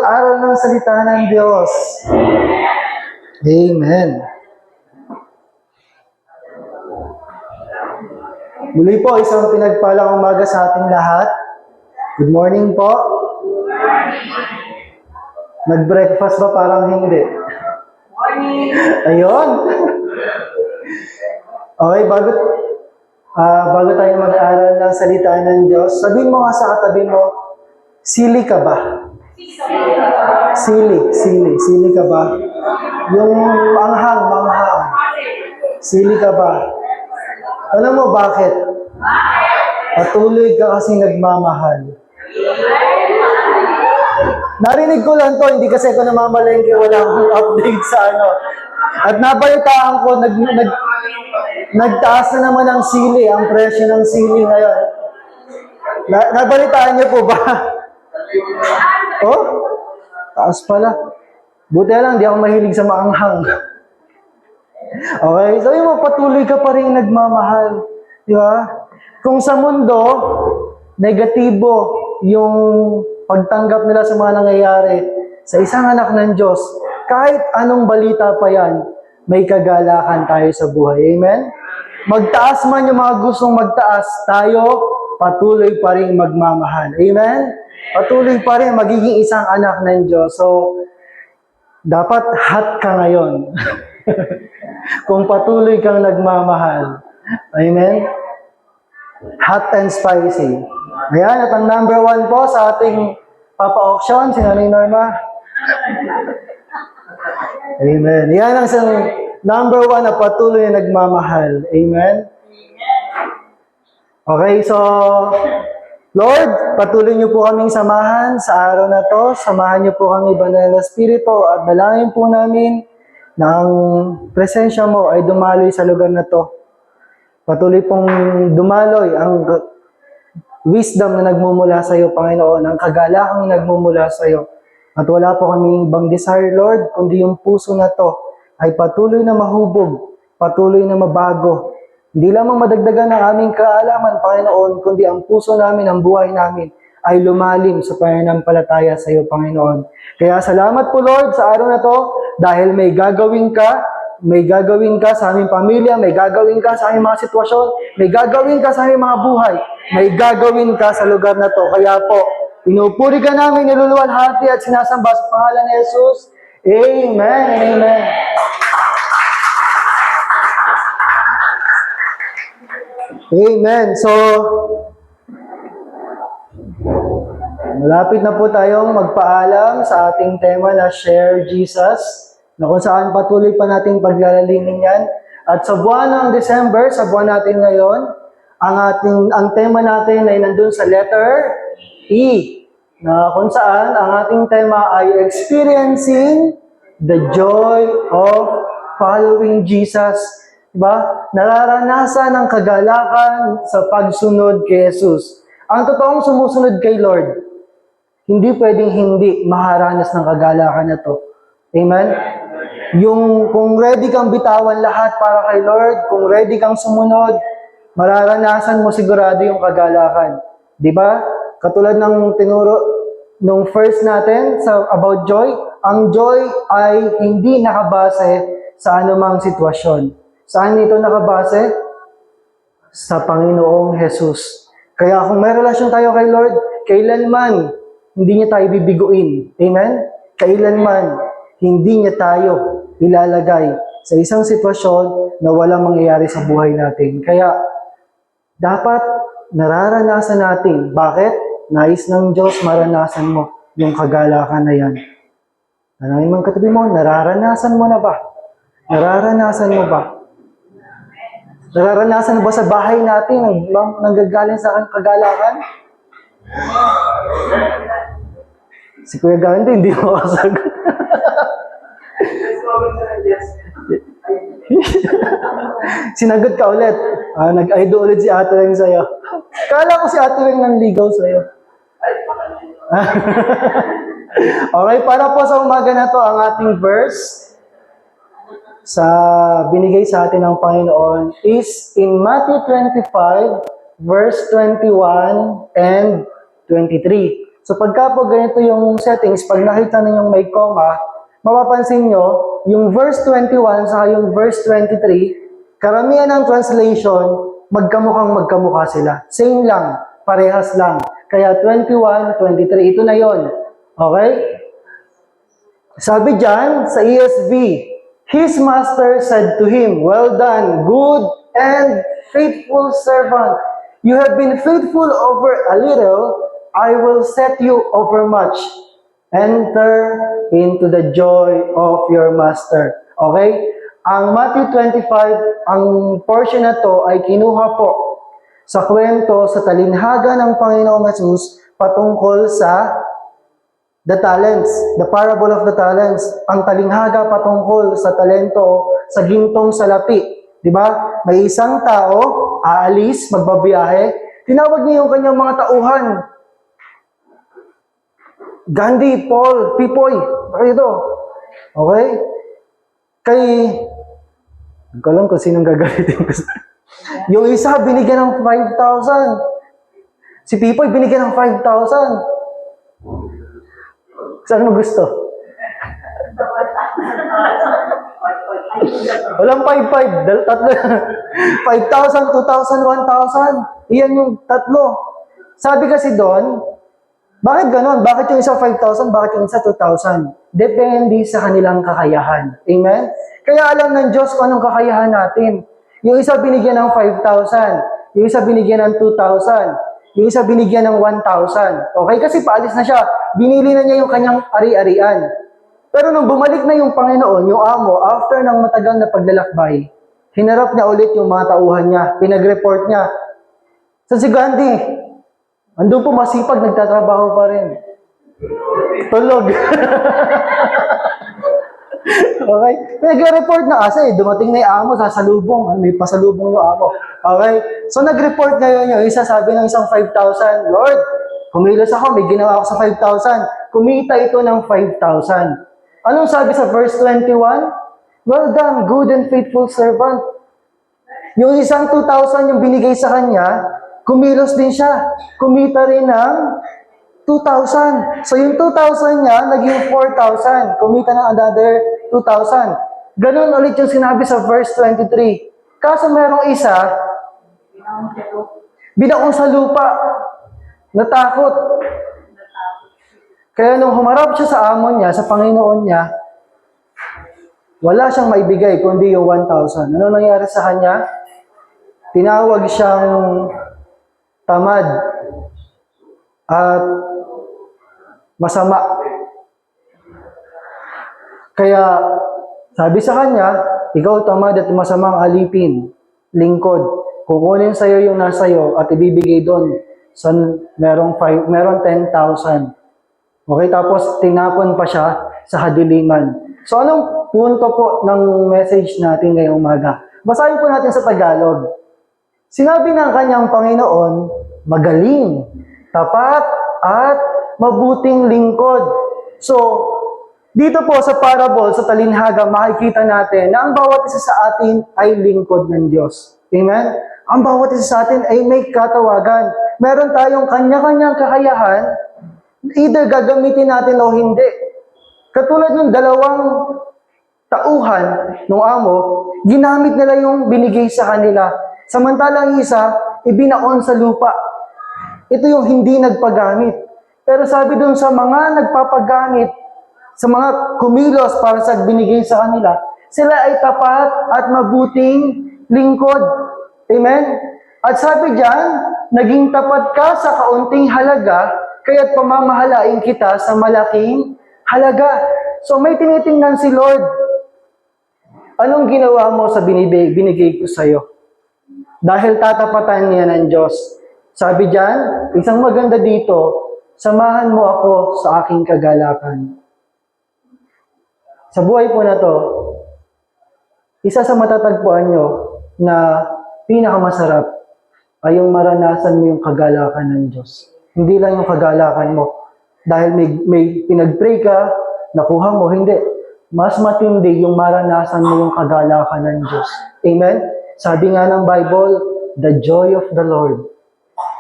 mag-aral ng salita ng Diyos. Amen. Muli po, isang pinagpalang umaga sa ating lahat. Good morning po. Nag-breakfast ba? Parang hindi. Morning! Ayun. Okay, bago tayo mag-aral ng salita ng Diyos, sabihin mo nga sa katabi mo, sili ka ba? Sili ka ba? Yung manghang. Sili ka ba? Alam mo bakit? Patuloy ka kasi nagmamahal. Narinig ko lang to, hindi kasi ako namamalengke, wala akong update sa ano. At nabalitaan ko, nagtaas na naman ang sili, ang presyo ng sili ngayon. Nabalitaan niyo po ba? Oh, taas pala. Buti lang, di ako mahilig sa maanghang. Okay, sabi mo, patuloy ka pa rin nagmamahal. Di ba? Kung sa mundo, negatibo yung pagtanggap nila sa mga nangyayari sa isang anak ng Diyos, kahit anong balita pa yan, may kagalakan tayo sa buhay. Amen? Magtaas man yung mga gustong magtaas, tayo patuloy pa rin magmamahal. Amen? Patuloy pa rin magiging isang anak ng Diyos. So, dapat hot ka ngayon. Kung patuloy kang nagmamahal. Amen? Hot and spicy. Ayan, at ang number 1 po sa ating papa-auction, si Nanay Norma. Amen. Yan ang isang number 1 na patuloy na nagmamahal. Amen? Okay, so, Lord, patuloy niyo po kaming samahan sa araw na to. Samahan niyo po kami, Banal na Espiritu, at dalangin po namin na ang presensya mo ay dumaloy sa lugar na to. Patuloy pong dumaloy ang wisdom na nagmumula sa iyo, Panginoon, ang kagalakang nagmumula sa iyo. At wala po kaming ibang desire, Lord, kundi yung puso na to ay patuloy na mahubog, patuloy na mabago. Hindi lamang madagdagan ang aming kaalaman, Panginoon, kundi ang puso namin, ang buhay namin ay lumalim sa pananampalataya sa iyo, Panginoon. Kaya salamat po, Lord, sa araw na to dahil may gagawin ka sa aming pamilya, may gagawin ka sa aming mga sitwasyon, may gagawin ka sa aming mga buhay, may gagawin ka sa lugar na to. Kaya po, pinupuri ka namin, niluluwalhati at sinasamba sa pangalan ni Jesus. Amen and amen. Amen. So, malapit na po tayong magpaalam sa ating tema na Share Jesus, na kung saan patuloy pa nating paglalalimin yan. At sa buwan ng December, sa buwan natin ngayon, ang tema natin ay nandun sa letter E, na kung saan ang ating tema ay Experiencing the Joy of Following Jesus. Diba? Nararanasan ang kagalakan sa pagsunod kay Jesus. Ang totoong sumusunod kay Lord, hindi pwedeng hindi maharanas ng kagalakan na to. Amen? Kung ready kang bitawan lahat para kay Lord, kung ready kang sumunod, mararanasan mo sigurado yung kagalakan. Di ba? Katulad ng tinuro nung first natin sa about joy, ang joy ay hindi nakabase sa anumang sitwasyon. Saan ito nakabase? Sa Panginoong Jesus. Kaya kung may relasyon tayo kay Lord, kailanman hindi niya tayo bibiguin. Amen? Kailanman hindi niya tayo ilalagay sa isang sitwasyon na walang mangyayari sa buhay natin. Kaya, dapat nararanasan natin. Bakit? Nais ng Diyos maranasan mo yung kagalakan na yan. Tanangin mong katabi mo, nararanasan mo na ba? Nararanasan mo ba? Nararanasan mo ba sa bahay natin nanggagaling sa kagalakan? Si Kuya Gandhi, hindi mo kasagot. Sinagot ka ulit. Nag-idol ulit si Ate Weng sa'yo. Kala ko si Ate Weng nanligaw sa'yo. Okay, para po sa umaga na to, ang ating verse sa binigay sa atin ng Panginoon is in Matthew 25, verse 21 and 23. So pagka po ganito yung settings, pag nakita ninyong may comma, mapapansin nyo, yung verse 21 sa yung verse 23, karamihan ng translation, magkamukha sila. Same lang, parehas lang. Kaya 21, 23, ito na yon. Okay? Sabi dyan sa ESV, His master said to him, "Well done, good and faithful servant. You have been faithful over a little, I will set you over much. Enter into the joy of your master." Okay? Ang Matthew 25, ang portion na to ay kinuha po sa kwento, sa talinhaga ng Panginoong Jesus patungkol sa the talents, the parable of the talents, ang talinghaga patungkol sa talento, sa gintong salapi. Di ba? May isang tao, aalis, magbabiyahe, tinawag niya yung kanyang mga tauhan. Gandhi, Paul, Pipoy, ito. Okay? Hindi ko alam kung sinong gagalitin ko. Yung isa, binigyan ng 5,000. Si Pipoy, binigyan ng 5,000. Saan mo gusto? Walang 5,500, tatlo. 5,000, 2,000, 1,000. Iyan yung tatlo. Sabi kasi doon, bakit ganon? Bakit yung isa 5,000? Bakit yung isa 2,000? Depende sa kanilang kakayahan. Amen? Kaya alam ng Diyos kung anong kakayahan natin. Yung isa binigyan ng 5,000. Yung isa binigyan ng 2,000. Yung isa binigyan ng 1,000. Okay? Kasi paalis na siya. Binili na niya yung kanyang ari-arian. Pero nung bumalik na yung Panginoon, yung amo, after ng matagal na paglalakbay, hinarap niya ulit yung mga tauhan niya. Pinag-report niya. Sa si Gandhi, andun po masipag, nagtatrabaho pa rin. Tulog. Okay? Nag-report na kasi, dumating na yung amo, sasalubong. May pasalubong yung amo. Okay? So, nag-report ngayon yung isa, sabi ng isang 5,000, "Lord, kumilos ako, may ginawa ako sa 5,000. Kumita ito ng 5,000. Anong sabi sa verse 21? "Well done, good and faithful servant." Yung isang 2,000 yung binigay sa kanya, kumilos din siya. Kumita rin ng 2,000. So yung 2,000 niya, naging 4,000. Kumita ng another 2,000. Ganun ulit yung sinabi sa verse 23. Kaso merong isa, binaon sa lupa. Natakot. Kaya nung humarap siya sa amo niya, sa Panginoon niya, wala siyang maibigay kundi yung 1,000. Ano nangyari sa kanya? Tinawag siyang tamad at masama. Kaya sabi sa kanya, "Ikaw tamad at masamang alipin, lingkod. Kukunin sa iyo yung nasa iyo at ibibigay doon sa merong 10,000. Okay, tapos tinapon pa siya sa kadiliman. So anong punto po ng message natin ngayong umaga? Basahin po natin sa Tagalog. Sinabi ng kanyang Panginoon, magaling, tapat, at mabuting lingkod. So, dito po sa parable, sa talinhaga, makikita natin na ang bawat isa sa atin ay lingkod ng Diyos. Amen? Ang bawat isa sa atin ay may katawagan. Meron tayong kanya-kanyang kakayahan, either gagamitin natin o hindi. Katulad ng dalawang tauhan ng amo, ginamit nila yung binigay sa kanila. Samantalang isa, ibinaon sa lupa. Ito yung hindi nagpagamit. Pero sabi dun sa mga nagpapagamit, sa mga kumilos para sa binigay sa kanila, sila ay tapat at mabuting lingkod. Amen? At sabi diyan, naging tapat ka sa kaunting halaga, kaya't pamamahalain kita sa malaking halaga. So may tinitingnan si Lord. Anong ginawa mo sa binigay ko sa iyo? Dahil tatapatan niya ng Diyos. Sabi diyan, isang maganda dito, samahan mo ako sa aking kagalakan. Sa buhay po na to, isa sa matatagpuan nyo na pinakamasarap ay yung maranasan mo yung kagalakan ng Diyos. Hindi lang yung kagalakan mo. Dahil may pinag-pray ka, nakuha mo, hindi. Mas matindi yung maranasan mo yung kagalakan ng Diyos. Amen? Sabi nga ng Bible, the joy of the Lord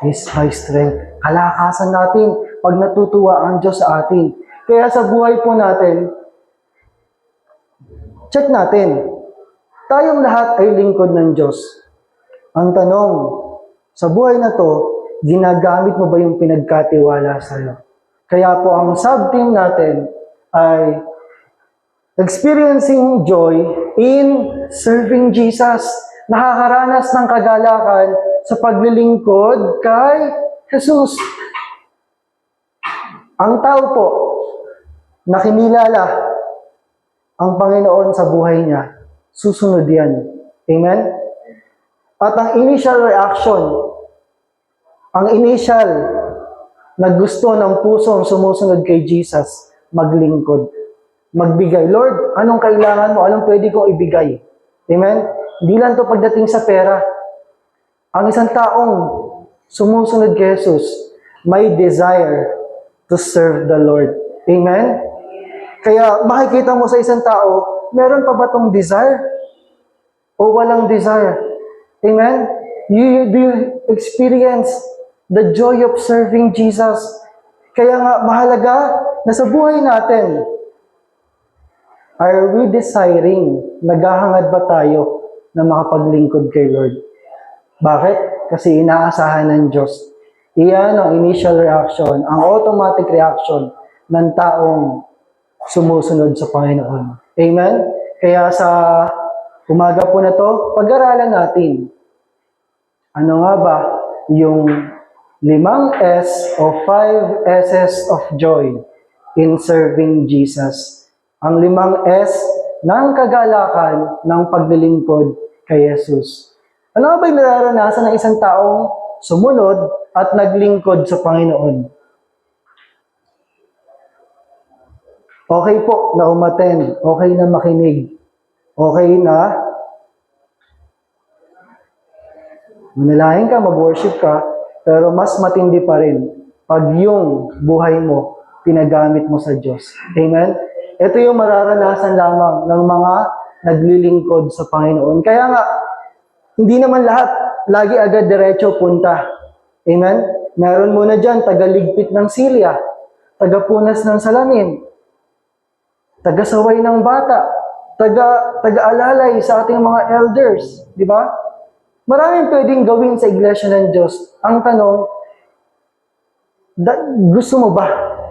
is my strength. Kalakasan natin, pag natutuwa ang Diyos sa atin. Kaya sa buhay po natin, check natin, tayong lahat ay lingkod ng Diyos. Ang tanong, sa buhay na to, ginagamit mo ba yung pinagkatiwala sa'yo? Kaya po ang sub-team natin ay experiencing joy in serving Jesus. Nakakaranas ng kagalakan sa paglilingkod kay Jesus. Ang tao po na kinilala ang Panginoon sa buhay niya, susunod yan. Amen? At ang initial reaction, ang initial na gusto ng pusong sumusunod kay Jesus, maglingkod. Magbigay. Lord, anong kailangan mo? Anong pwede kong ibigay? Amen? Hindi lang to pagdating sa pera. Ang isang taong sumusunod kay Jesus, may desire to serve the Lord. Amen? Kaya makikita mo sa isang tao, meron pa ba tong desire? O walang desire? Amen? Do you experience the joy of serving Jesus? Kaya nga, mahalaga na sa buhay natin, are we desiring, naghahangad ba tayo na makapaglingkod kay Lord? Bakit? Kasi inaasahan ng Diyos. Iyan ang initial reaction, ang automatic reaction ng taong sumusunod sa Panginoon. Amen? Kaya sa umaga po na to, pag-aralan natin, ano nga ba yung 5 S o 5 S's of joy in serving Jesus? Ang 5 S ng kagalakan ng paglilingkod kay Jesus. Ano ba yung nararanasan ng isang taong sumunod at naglingkod sa Panginoon? Okay po na umattend, okay na makinig, okay na manalangin ka, mag-worship ka, pero mas matindi pa rin pag yung buhay mo, pinagamit mo sa Diyos. Amen? Ito yung mararanasan lamang ng mga naglilingkod sa Panginoon. Kaya nga, hindi naman lahat lagi agad diretso punta. Amen? Meron muna dyan, tagaligpit ng silya, tagapunas ng salamin, tagasaway ng bata, taga-alalay sa ating mga elders. Di ba? Maraming pwedeng gawin sa Iglesia ng Diyos. Ang tanong, gusto mo ba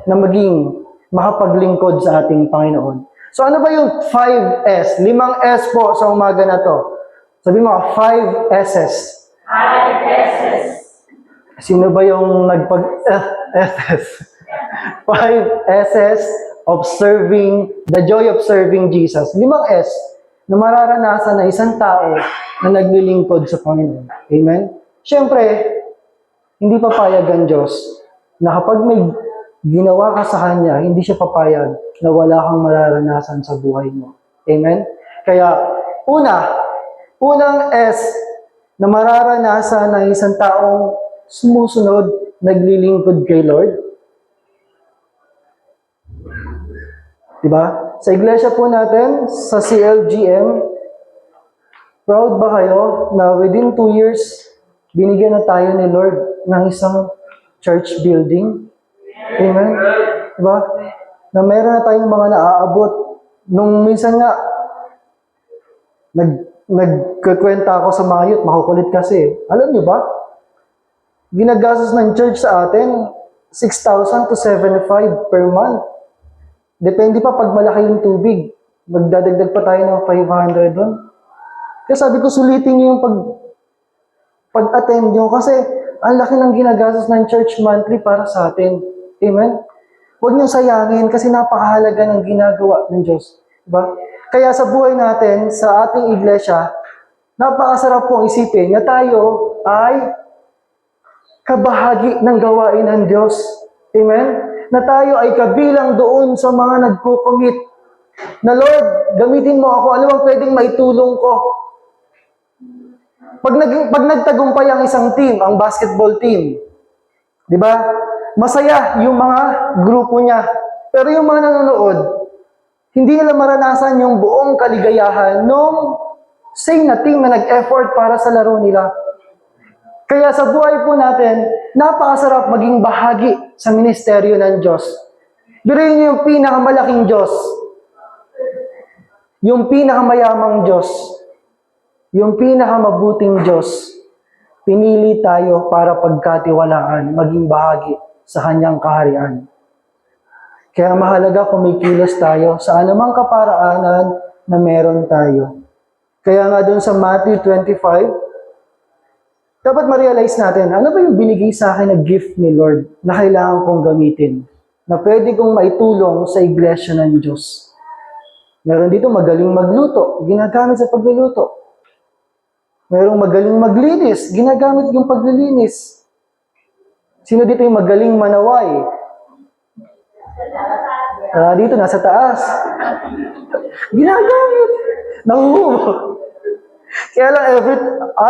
na maging makapaglingkod sa ating Panginoon? So ano ba yung 5 S? 5 S po sa umaga na to. Sabi mo, 5 S's. 5 S's. Sino ba yung SS? 5 S's of serving, the joy of serving Jesus. 5 S na mararanasan na isang tao na naglilingkod sa Panginoon. Amen? Siyempre, hindi papayag ang Diyos na kapag may ginawa ka sa Kanya, hindi siya papayag na wala kang mararanasan sa buhay mo. Amen? Kaya, unang S na mararanasan ng isang taong sumusunod, naglilingkod kay Lord. Diba? Sa iglesia po natin, sa CLGM, proud ba kayo na within 2 years, binigyan na tayo ni Lord ng isang church building? Amen? Diba? Na meron na tayong mga naaabot. Nung minsan nga, nagkakwenta ako sa mga youth, makukulit kasi. Alam niyo ba? Ginagastos ng church sa atin, 6,000 to 7,500 per month. Depende pa pag malaki yung tubig. Magdadagdag pa tayo ng 500 doon. Kaya sabi ko, sulitin niyo yung pag-attend nyo kasi ang laki ng ginagastos ng church monthly para sa atin. Amen? Huwag niyo sayangin kasi napakahalaga ng ginagawa ng Diyos. Diba? Kaya sa buhay natin, sa ating iglesia, napakasarap pong isipin na tayo ay kabahagi ng gawain ng Diyos. Amen? Na tayo ay kabilang doon sa mga nagko-commit. Na Lord, gamitin mo ako. Ano bang pwedeng maitulong ko? Pag nagtagumpay ang isang team, ang basketball team, di ba? Masaya yung mga grupo niya. Pero yung mga nanonood, hindi nila maranasan yung buong kaligayahan nung same na team na nag-effort para sa laro nila. Kaya sa buhay po natin, napakasarap maging bahagi sa ministeryo ng Diyos. Biruin niyo yung pinakamalaking Diyos, yung pinakamayamang Diyos, yung pinakamabuting Diyos, pinili tayo para pagkatiwalaan, maging bahagi sa Kanyang kaharian. Kaya mahalaga kumikilos tayo sa anumang kaparaanan na meron tayo. Kaya nga dun sa Matthew 25, dapat ma-realize natin, ano ba yung binigay sa akin na gift ni Lord na kailangan kong gamitin? Na pwede kong maitulong sa iglesia ng Diyos. Meron dito magaling magluto, ginagamit sa pagluluto. Merong magaling maglinis, ginagamit yung paglilinis. Sino dito yung magaling manaway? Dito, nasa taas. Ginagamit. Nahuhulog. Kaya lang,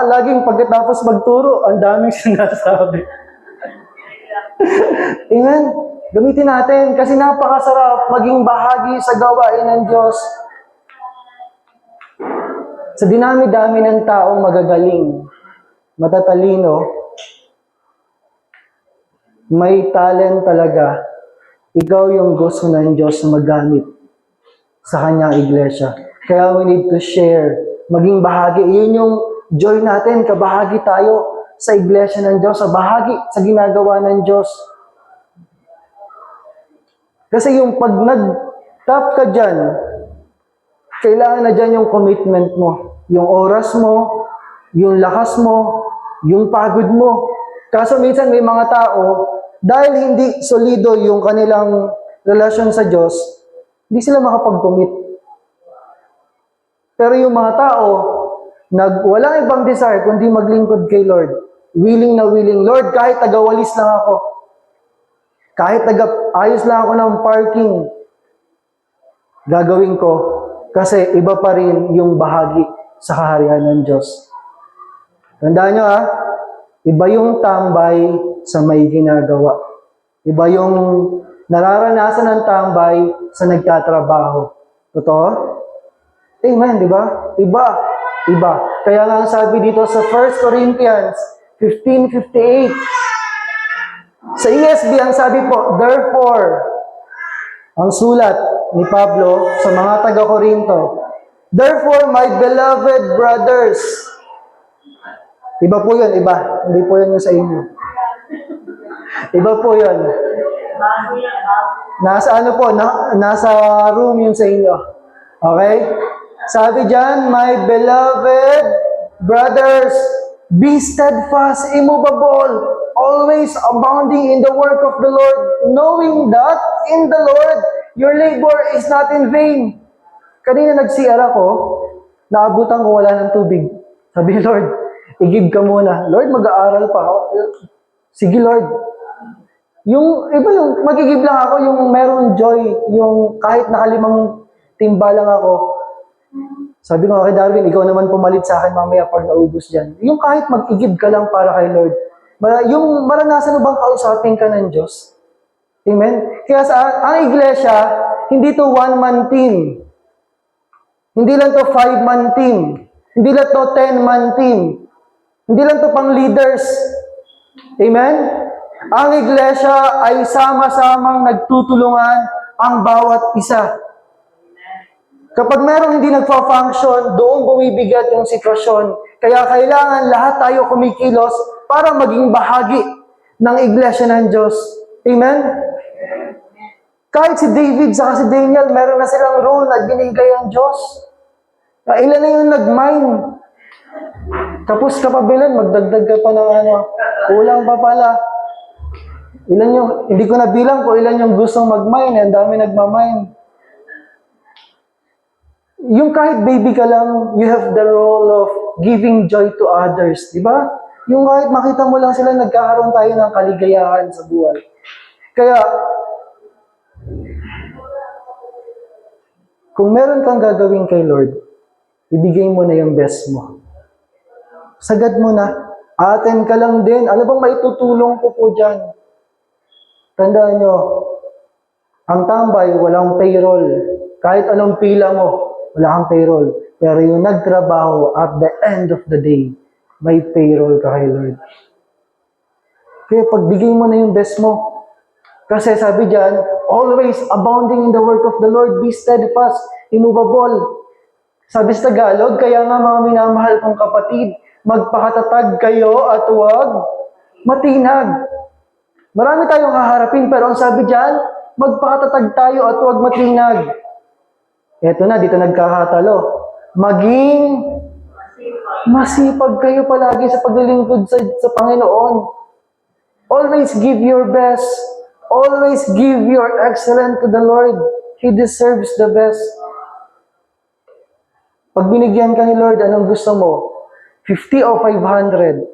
laging pagkatapos magturo, ang daming sinasabi. Amen. Gamitin natin kasi napakasarap maging bahagi sa gawain ng Diyos. Sa dinami-dami ng taong magagaling, matatalino, may talent talaga. Ikaw yung gusto ng Diyos na magamit sa Kanyang iglesia. Kaya we need to share, maging bahagi. Iyon yung joy natin, kabahagi tayo sa iglesia ng Diyos, sa bahagi, sa ginagawa ng Diyos. Kasi yung pag nag-top ka dyan, kailangan na dyan yung commitment mo, yung oras mo, yung lakas mo, yung pagod mo. Kaso minsan may mga tao, dahil hindi solido yung kanilang relasyon sa Diyos, hindi sila makapag-commit. Pero yung mga tao, walang ibang desire kundi maglingkod kay Lord. Willing na willing. Lord, kahit tagawalis lang ako, kahit ayos lang ako ng parking, gagawin ko. Kasi iba pa rin yung bahagi sa kaharian ng Diyos. Tandaan nyo iba yung tambay sa may ginagawa. Iba yung nararanasan ng tambay sa nagtatrabaho. Totoo? Amen, di ba? Iba. Kaya nga ang sabi dito sa 1 Corinthians 15:58, sa ESV ang sabi po, therefore, ang sulat ni Pablo sa mga taga-Korinto, therefore, my beloved brothers, iba po yun, iba. Hindi po yun yung sa inyo. Iba po yun. Nasa nasa room yun sa inyo. Okay? Sabi dyan, my beloved brothers, be steadfast, immovable, always abounding in the work of the Lord, knowing that in the Lord, your labor is not in vain. Kanina nag-CR ako, naabutan ko wala ng tubig. Sabi, Lord, i-give ka muna. Lord, mag-aaral pa ako. Sige, Lord. Yung mag-i-give lang ako, yung meron joy, yung kahit nakalimang timba lang ako. Sabi ko kay Darwin, ikaw naman pumalit sa akin mamaya pag naubos dyan. Yung kahit mag-i-give ka lang para kay Lord. Yung maranasan mo bang kausapin ka ng Diyos? Amen? Kaya ang iglesia, hindi to one-man team. Hindi lang to 5-man team. Hindi lang to 10-man team. Hindi lang to pang leaders. Amen? Ang iglesia ay sama-samang nagtutulungan ang bawat isa. Kapag merong hindi nagfa-function, doon bumibigat yung sitwasyon. Kaya kailangan lahat tayo kumikilos para maging bahagi ng iglesia ng Diyos. Amen? Kahit si David sa si Daniel, meron na silang role na binigay ang Diyos. Ilan na yung nag-mine? Tapos kapabilan, magdagdag ka pa ng kulang pa pala. Hindi ko nabilang kung ilan yung gustong mag-mine, ang dami nagma-mine. Yung kahit baby ka lang, you have the role of giving joy to others, di ba? Yung kahit makita mo lang sila, nagkakaroon tayo ng kaligayahan sa buhay. Kaya, kung meron kang gagawin kay Lord, ibigay mo na yung best mo. Sagad mo na. Attend ka lang din. Ano bang maitutulong ko po dyan? Tandaan nyo, ang tambay, walang payroll. Kahit anong pila mo, wala kang payroll. Pero yung nagtrabaho, at the end of the day, may payroll ka kay Lord. Kaya pagbigay mo na yung best mo. Kasi sabi diyan, always abounding in the work of the Lord, be steadfast, immovable. Sabi sa Tagalog, kaya nga mga minamahal kong kapatid, magpakatatag kayo at huwag matinag. Marami tayong haharapin, pero ang sabi diyan, magpakatatag tayo at huwag matinag. Eto na, dito nagkakatalo. Maging masipag kayo palagi sa paglilingkod sa Panginoon. Always give your best. Always give your excellent to the Lord. He deserves the best. Pag binigyan ka ni Lord, anong gusto mo? 50 o 500?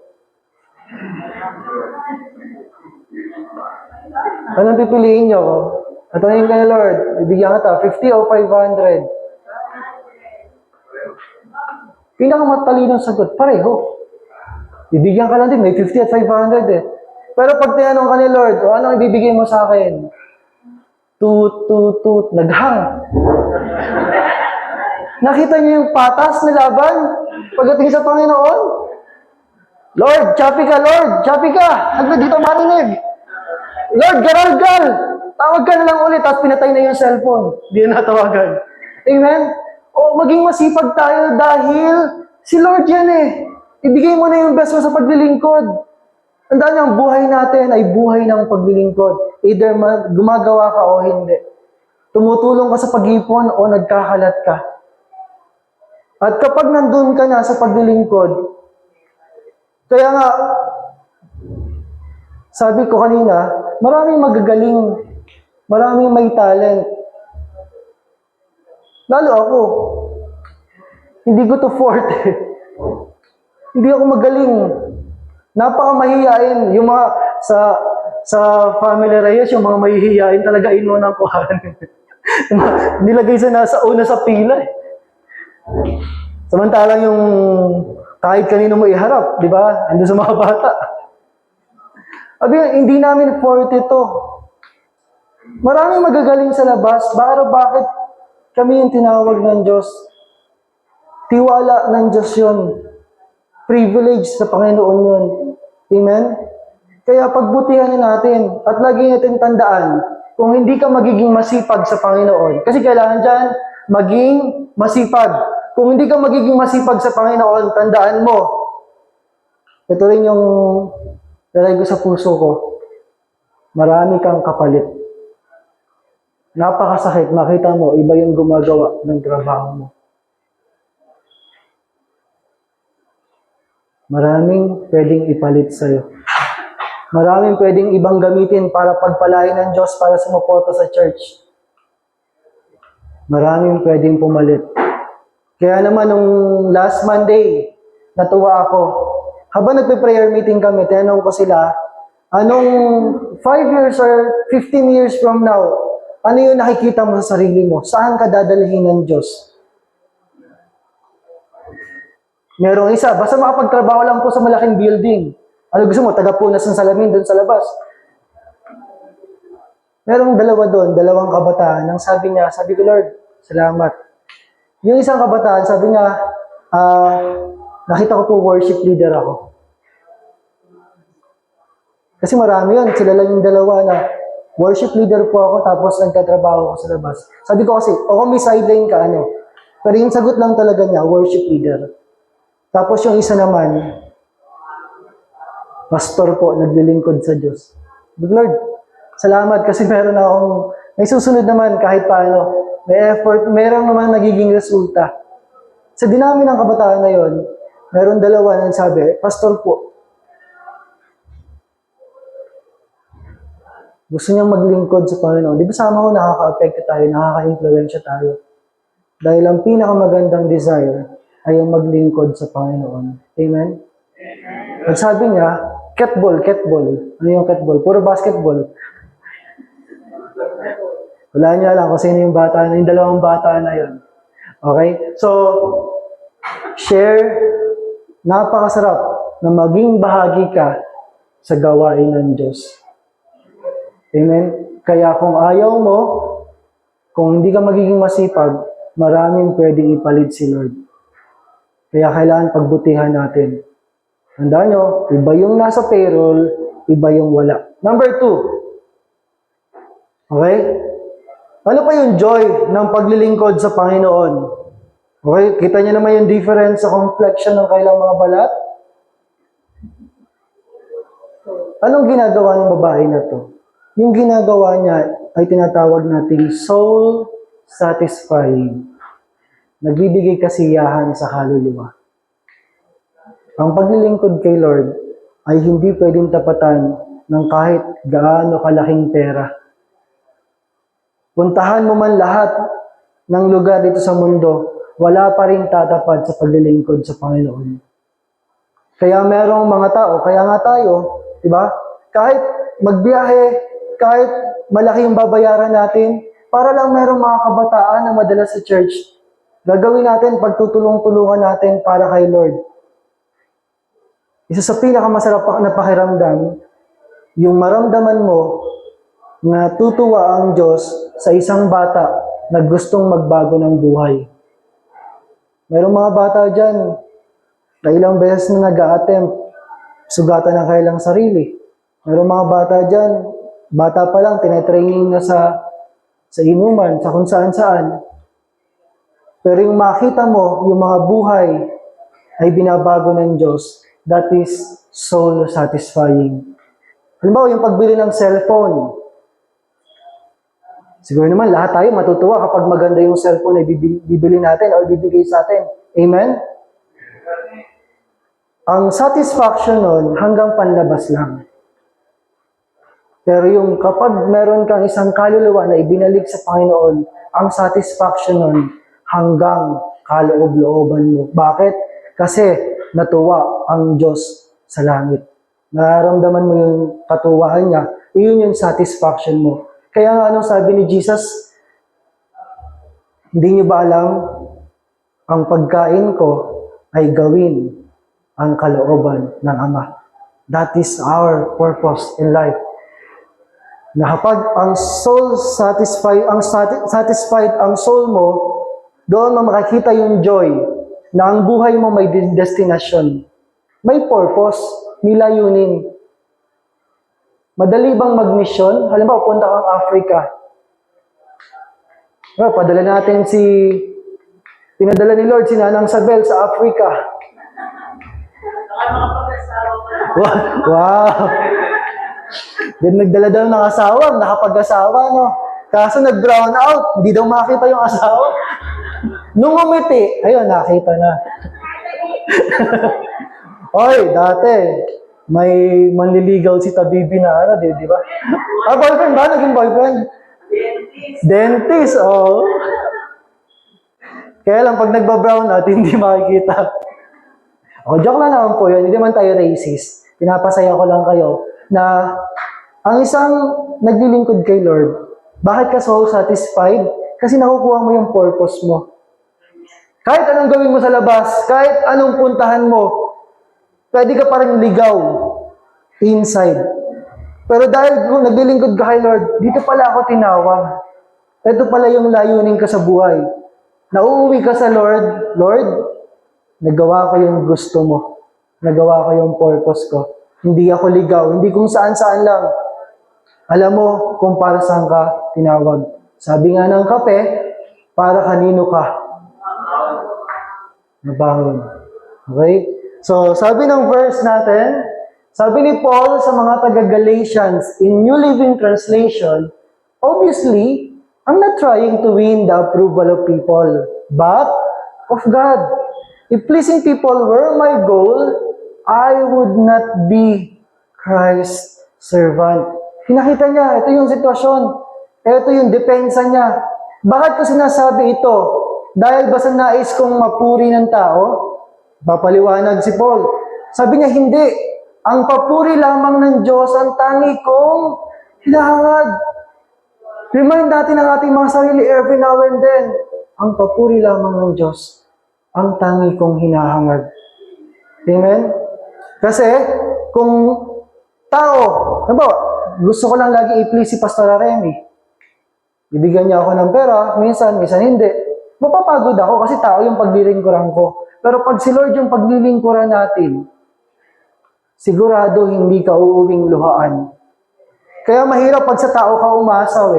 Anong pipiliin nyo? Tanungin ka ni Lord, bibigyan ka 50 o 500? Pinakamatalinong sagot, pareho. Bibigyan ka lang din, may 50 at 500 eh. Pero pag tinanong ka ni Lord, o anong ibibigay mo sa akin? Tut, naghang. Nakita niyo yung patas na laban pagdating sa Panginoon? Lord, choppy ka, Lord, choppy ka. Hanggang dito marinig. Lord, garal-gal. Tawag ka na lang ulit, tapos pinatay na yung cellphone. Hindi na natawagan. Amen? O maging masipag tayo dahil si Lord yan eh. Ibigay mo na yung best mo sa paglilingkod. Tandaan niyo, ang buhay natin ay buhay ng paglilingkod. Either gumagawa ka o hindi. Tumutulong ka sa pag-ipon o nagkakalat ka. At kapag nandun ka na sa paglilingkod, kaya nga, sabi ko kanina, maraming magagaling, maraming may talent. Lalo ako, hindi ko to forte. Hindi ako magaling. Napakamahiyain. Yung mga sa family Reyes, yung mga mahihiyain talaga inunang kuhan. Nilagay sa nasa una sa pila eh. Samantalang yung kahit kanino mo iharap, di ba? Ando sa mga bata. Sabi nga, hindi namin forte to. Maraming magagaling sa labas, bakit kami yung tinawag ng Diyos? Tiwala ng Diyos yun. Privilege sa Panginoon yun. Amen? Kaya pagbutihan na natin at lagi natin tandaan, kung hindi ka magiging masipag sa Panginoon, kasi kailangan dyan, maging masipag. Kung hindi ka magiging masipag sa Panginoon, tandaan mo, ito rin yung lalay ko sa puso ko, marami kang kapalit. Napakasakit, makita mo, iba yung gumagawa ng trabaho mo. Maraming pwedeng ipalit sa'yo. Maraming pwedeng ibang gamitin para pagpalain ng Diyos para sumuporta sa church. Maraming pwedeng pumalit. Kaya naman, nung last Monday, natuwa ako. Habang nagpe-prayer meeting kami, tinanong ko sila, anong 5 years or 15 years from now, ano yung nakikita mo sa sarili mo? Saan ka dadalhin ng Diyos? Merong isa, basta makapagtrabaho lang po sa malaking building. Ano gusto mo? Tagapunas ng salamin doon sa labas. Merong dalawa doon, dalawang kabataan. Ang sabi niya, sabi ko, Lord, salamat. Yung isang kabataan, sabi niya, nakita ko po worship leader ako. Kasi marami yun. Sila lang yung dalawa na worship leader po ako tapos nagtatrabaho ako sa labas. Sabi ko kasi, o kung may sideline ka, ano? Pero yung sagot lang talaga niya, worship leader. Tapos yung isa naman, pastor po, naglilingkod sa Diyos. But Lord, salamat kasi meron akong, may susunod naman kahit paano. May effort, meron naman nagiging resulta. Sa dinami ng kabataan na yon, meron dalawa na sabi, pastor po, gusto niyang maglingkod sa Panginoon. Di ba sama ko nakaka-apekto tayo, nakaka-influensya tayo? Dahil ang pinakamagandang desire ay yung maglingkod sa Panginoon. Amen? At sabi niya, ketball. Ano yung ketball? Puro basketball. Wala niya alam kung sino yung bata, yung dalawang bata na yun. Okay? So, share, napakasarap na maging bahagi ka sa gawain ng Diyos. Amen? Kaya kung ayaw mo, kung hindi ka magiging masipag, maraming pwedeng ipalit si Lord. Kaya kailangan pagbutihan natin. Tandaan nyo, iba yung nasa payroll, iba yung wala. Number 2. Okay? Ano pa yung joy ng paglilingkod sa Panginoon? Okay? Kita niyo naman yung difference sa complexion ng kailang mga balat? Anong ginagawa ng babae na to? Yung ginagawa niya ay tinatawag nating soul satisfying. Nagbibigay kasiyahan sa kaluluwa. Ang paglilingkod kay Lord ay hindi pwedeng tapatan ng kahit gaano kalaking pera. Puntahan mo man lahat ng lugar dito sa mundo, wala pa rin tatapat sa paglilingkod sa Panginoon. Kaya merong mga tao, kaya nga tayo, di ba? Kahit magbiyahe, kahit malaki yung babayaran natin, para lang merong mga kabataan na madala sa church, gagawin natin, pagtutulong-tulungan natin para kay Lord. Isa sa pinakamasarap na pakiramdam, yung maramdaman mo na tutuwa ang Diyos sa isang bata na gustong magbago ng buhay. Merong mga bata dyan na ilang beses na nag-a-attempt, sugatan ng kailang sarili. Merong mga bata dyan, bata pa lang, tinetraining na sa inuman, sa kung saan-saan. Pero yung makita mo, yung mga buhay ay binabago ng Diyos, that is soul satisfying. Halimbawa, yung pagbili ng cellphone. Siguro naman, lahat tayo matutuwa kapag maganda yung cellphone na bibili natin o bibigay sa atin. Amen? Ang satisfaction nun, hanggang panlabas lang. Pero yung kapag meron kang isang kaluluwa na ibinalik sa Panginoon, ang satisfaction nun, hanggang kaloob-looban mo. Bakit? Kasi natuwa ang Diyos sa langit. Nararamdaman mo yung katuwaan niya, iyon yung satisfaction mo. Kaya nga anong sabi ni Jesus? Hindi niyo ba alam, ang pagkain ko ay gawin ang kalooban ng Ama. That is our purpose in life. Na kapag ang soul satisfied ang soul mo, doon mo makikita yung joy na ang buhay mo may destination. May purpose, may layunin. Madali bang mag-mission? Halimbawa, punta kang Africa. Padala natin pinadala ni Lord si Nanang Sabel sa Africa. Wow! Then nagdala daw ng asawa, nakapag-asawa, no? Kaso nag-brown out, hindi daw makita yung asawa. Nung umiti, ayun, nakita na. Oy, dati, may manliligaw si Tabibi na di ba? Boyfriend ba? Naging boyfriend? Dentist, oh. Kaya lang, pag nagba-brown out, hindi makikita. Joke lang naman po yun, hindi man tayo racist. Pinapasaya ko lang kayo na ang isang naglilingkod kay Lord, bakit ka so satisfied? Kasi nakukuha mo yung purpose mo. Kahit anong gawin mo sa labas, kahit anong puntahan mo, pwede ka pa rin ligaw inside. Pero dahil naglilingkod ka kay Lord, dito pala ako tinawag. Ito pala yung layunin ka sa buhay. Nauuwi ka sa Lord, Lord, nagawa ko yung gusto mo. Nagawa ko yung purpose ko. Hindi ako ligaw, hindi kung saan-saan lang. Alam mo kung para saan ka tinawag. Sabi nga ng kape, para kanino ka? Nabangon. Okay? So, sabi ng verse natin, sabi ni Paul sa mga taga-Galatians in New Living Translation, obviously, I'm not trying to win the approval of people, but of God. If pleasing people were my goal, I would not be Christ's servant. Pinakita niya, ito yung sitwasyon. Ito yung depensa niya. Bakit ko sinasabi ito? Dahil ba sa nais kong mapuri ng tao? Papaliwanag si Paul. Sabi niya, hindi. Ang papuri lamang ng Diyos ang tangi kong hinahangad. Remind natin ang ating mga sarili every now and then. Ang papuri lamang ng Diyos ang tangi kong hinahangad. Amen? Kasi, kung tao, gusto ko lang lagi i-please si Pastor Remy. Bibigyan niya ako ng pera, minsan hindi. Mapapagod ako kasi tao yung paglilingkuran ko. Pero pag si Lord yung paglilingkuran natin, sigurado hindi ka uuwing luhaan. Kaya mahirap pag sa tao ka umasa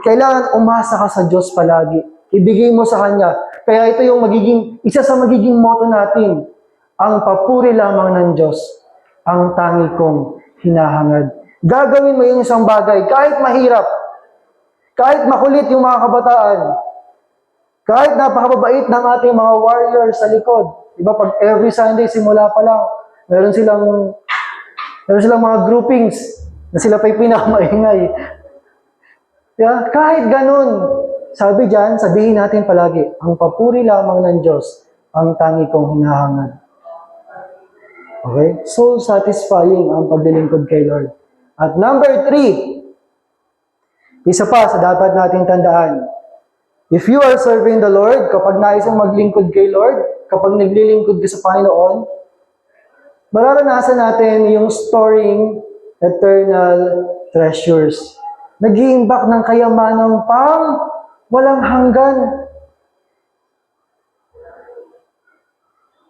Kailangan umasa ka sa Diyos palagi. Ibigay mo sa Kanya. Kaya ito yung isa sa magiging motto natin. Ang papuri lamang ng Diyos, ang tangi kong hinahangad. Gagawin mo yung isang bagay, kahit mahirap, kahit makulit yung mga kabataan, kahit napakababait ng ating mga warriors sa likod. Diba, pag every Sunday, simula pa lang, meron silang mga groupings na sila pa'y pinakamaingay. Yeah, kahit ganun, sabi dyan, sabihin natin palagi, ang papuri lamang ng Diyos, ang tangi kong hinahangad. Okay? So satisfying ang paglilingkod kay Lord. At number 3, isa pa sa dapat nating tandaan, if you are serving the Lord, kapag nais mong maglingkod kay Lord, kapag naglilingkod ka sa Panginoon, mararanasan natin yung storing eternal treasures. Nag-iimbak ng kayamanan pang walang hanggan.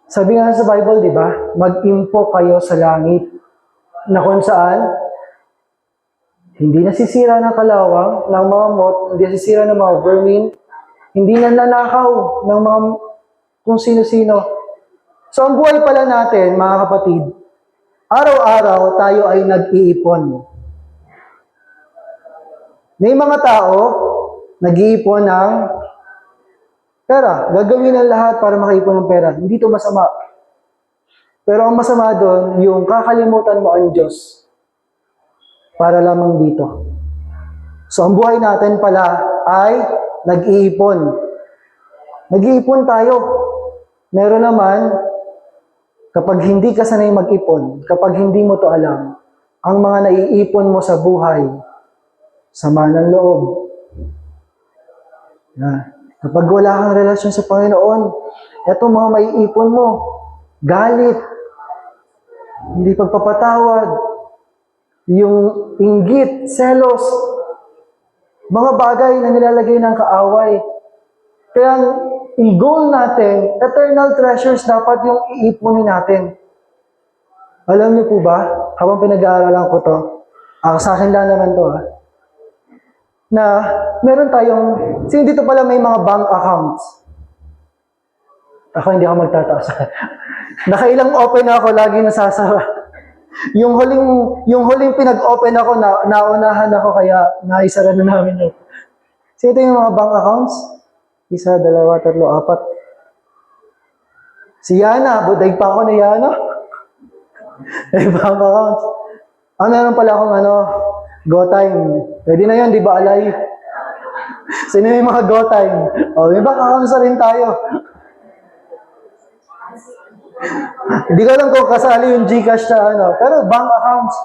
Sabi nga sa Bible, di ba? Mag-impo kayo sa langit na kung saan hindi nasisira ng kalawang, ng mga moth, hindi nasisira ng mga vermin, hindi nananakaw ng mga kung sino-sino. So, ang buhay pala natin, mga kapatid, araw-araw tayo ay nag-iipon. May mga tao, nag-iipon ng pera. Gagawin ang lahat para makaipon ng pera. Hindi ito masama. Pero ang masama doon, yung kakalimutan mo ang Diyos para lamang dito. So, ang buhay natin pala ay nag-iipon. Nag-iipon tayo. Meron naman, kapag hindi ka sanay mag-ipon, kapag hindi mo to alam, ang mga naiipon mo sa buhay, sama ng loob. Kapag wala kang relasyon sa Panginoon, eto mga maiipon mo, galit, hindi pagpapatawad, yung inggit, selos, mga bagay na nilalagay ng kaaway. Kaya ang goal natin, eternal treasures dapat yung iipunin natin. Alam niyo po ba, habang pinag-aaralan ko to, sa akin lang naman to na meron tayong, dito pala may mga bank accounts. Ako hindi ako magtataas. Nakailang open ako, lagi nasasara. Yung huling pinag-open ako, naunahan ako, kaya naisara na namin yun. So ito yung mga bank accounts. 1, 2, 3, 4. Si Yana, buday pa ako ni Yana. May bank accounts. Meron pala akong GoTime. Pwede na yun, di ba, alay? Sino yung mga GoTime? May bank accounts na rin tayo. Hindi ko lang kung kasali yung Gcash na pero bank accounts.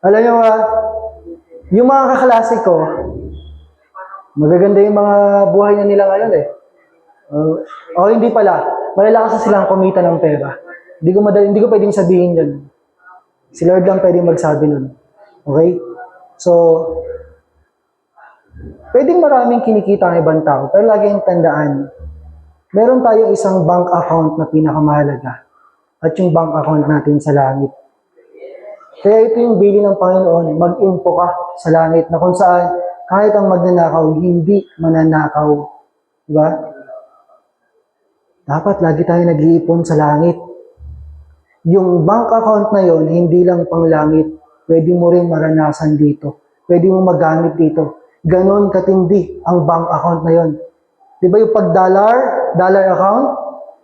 Alam nyo yung mga kaklase ko, magaganda yung mga buhay na nila ngayon hindi pala. Malalakas na silang kumita ng pera. Hindi ko pwedeng sabihin yun. Si Lord lang pwedeng magsabi nun. Okay? So, pwedeng maraming kinikita ang ibang tao, pero laging tandaan, meron tayong isang bank account na pinakamahalaga at yung bank account natin sa langit. Kaya ito yung bilin ng Panginoon, mag-impo ka sa langit na kung saan kahit ang magnanakaw, hindi mananakaw. Diba? Dapat lagi tayo nag-iipon sa langit. Yung bank account na yon hindi lang pang langit, pwede mo rin maranasan dito. Pwede mo magamit dito. Ganon katindi ang bank account na yon. Diba yung pag dollar account,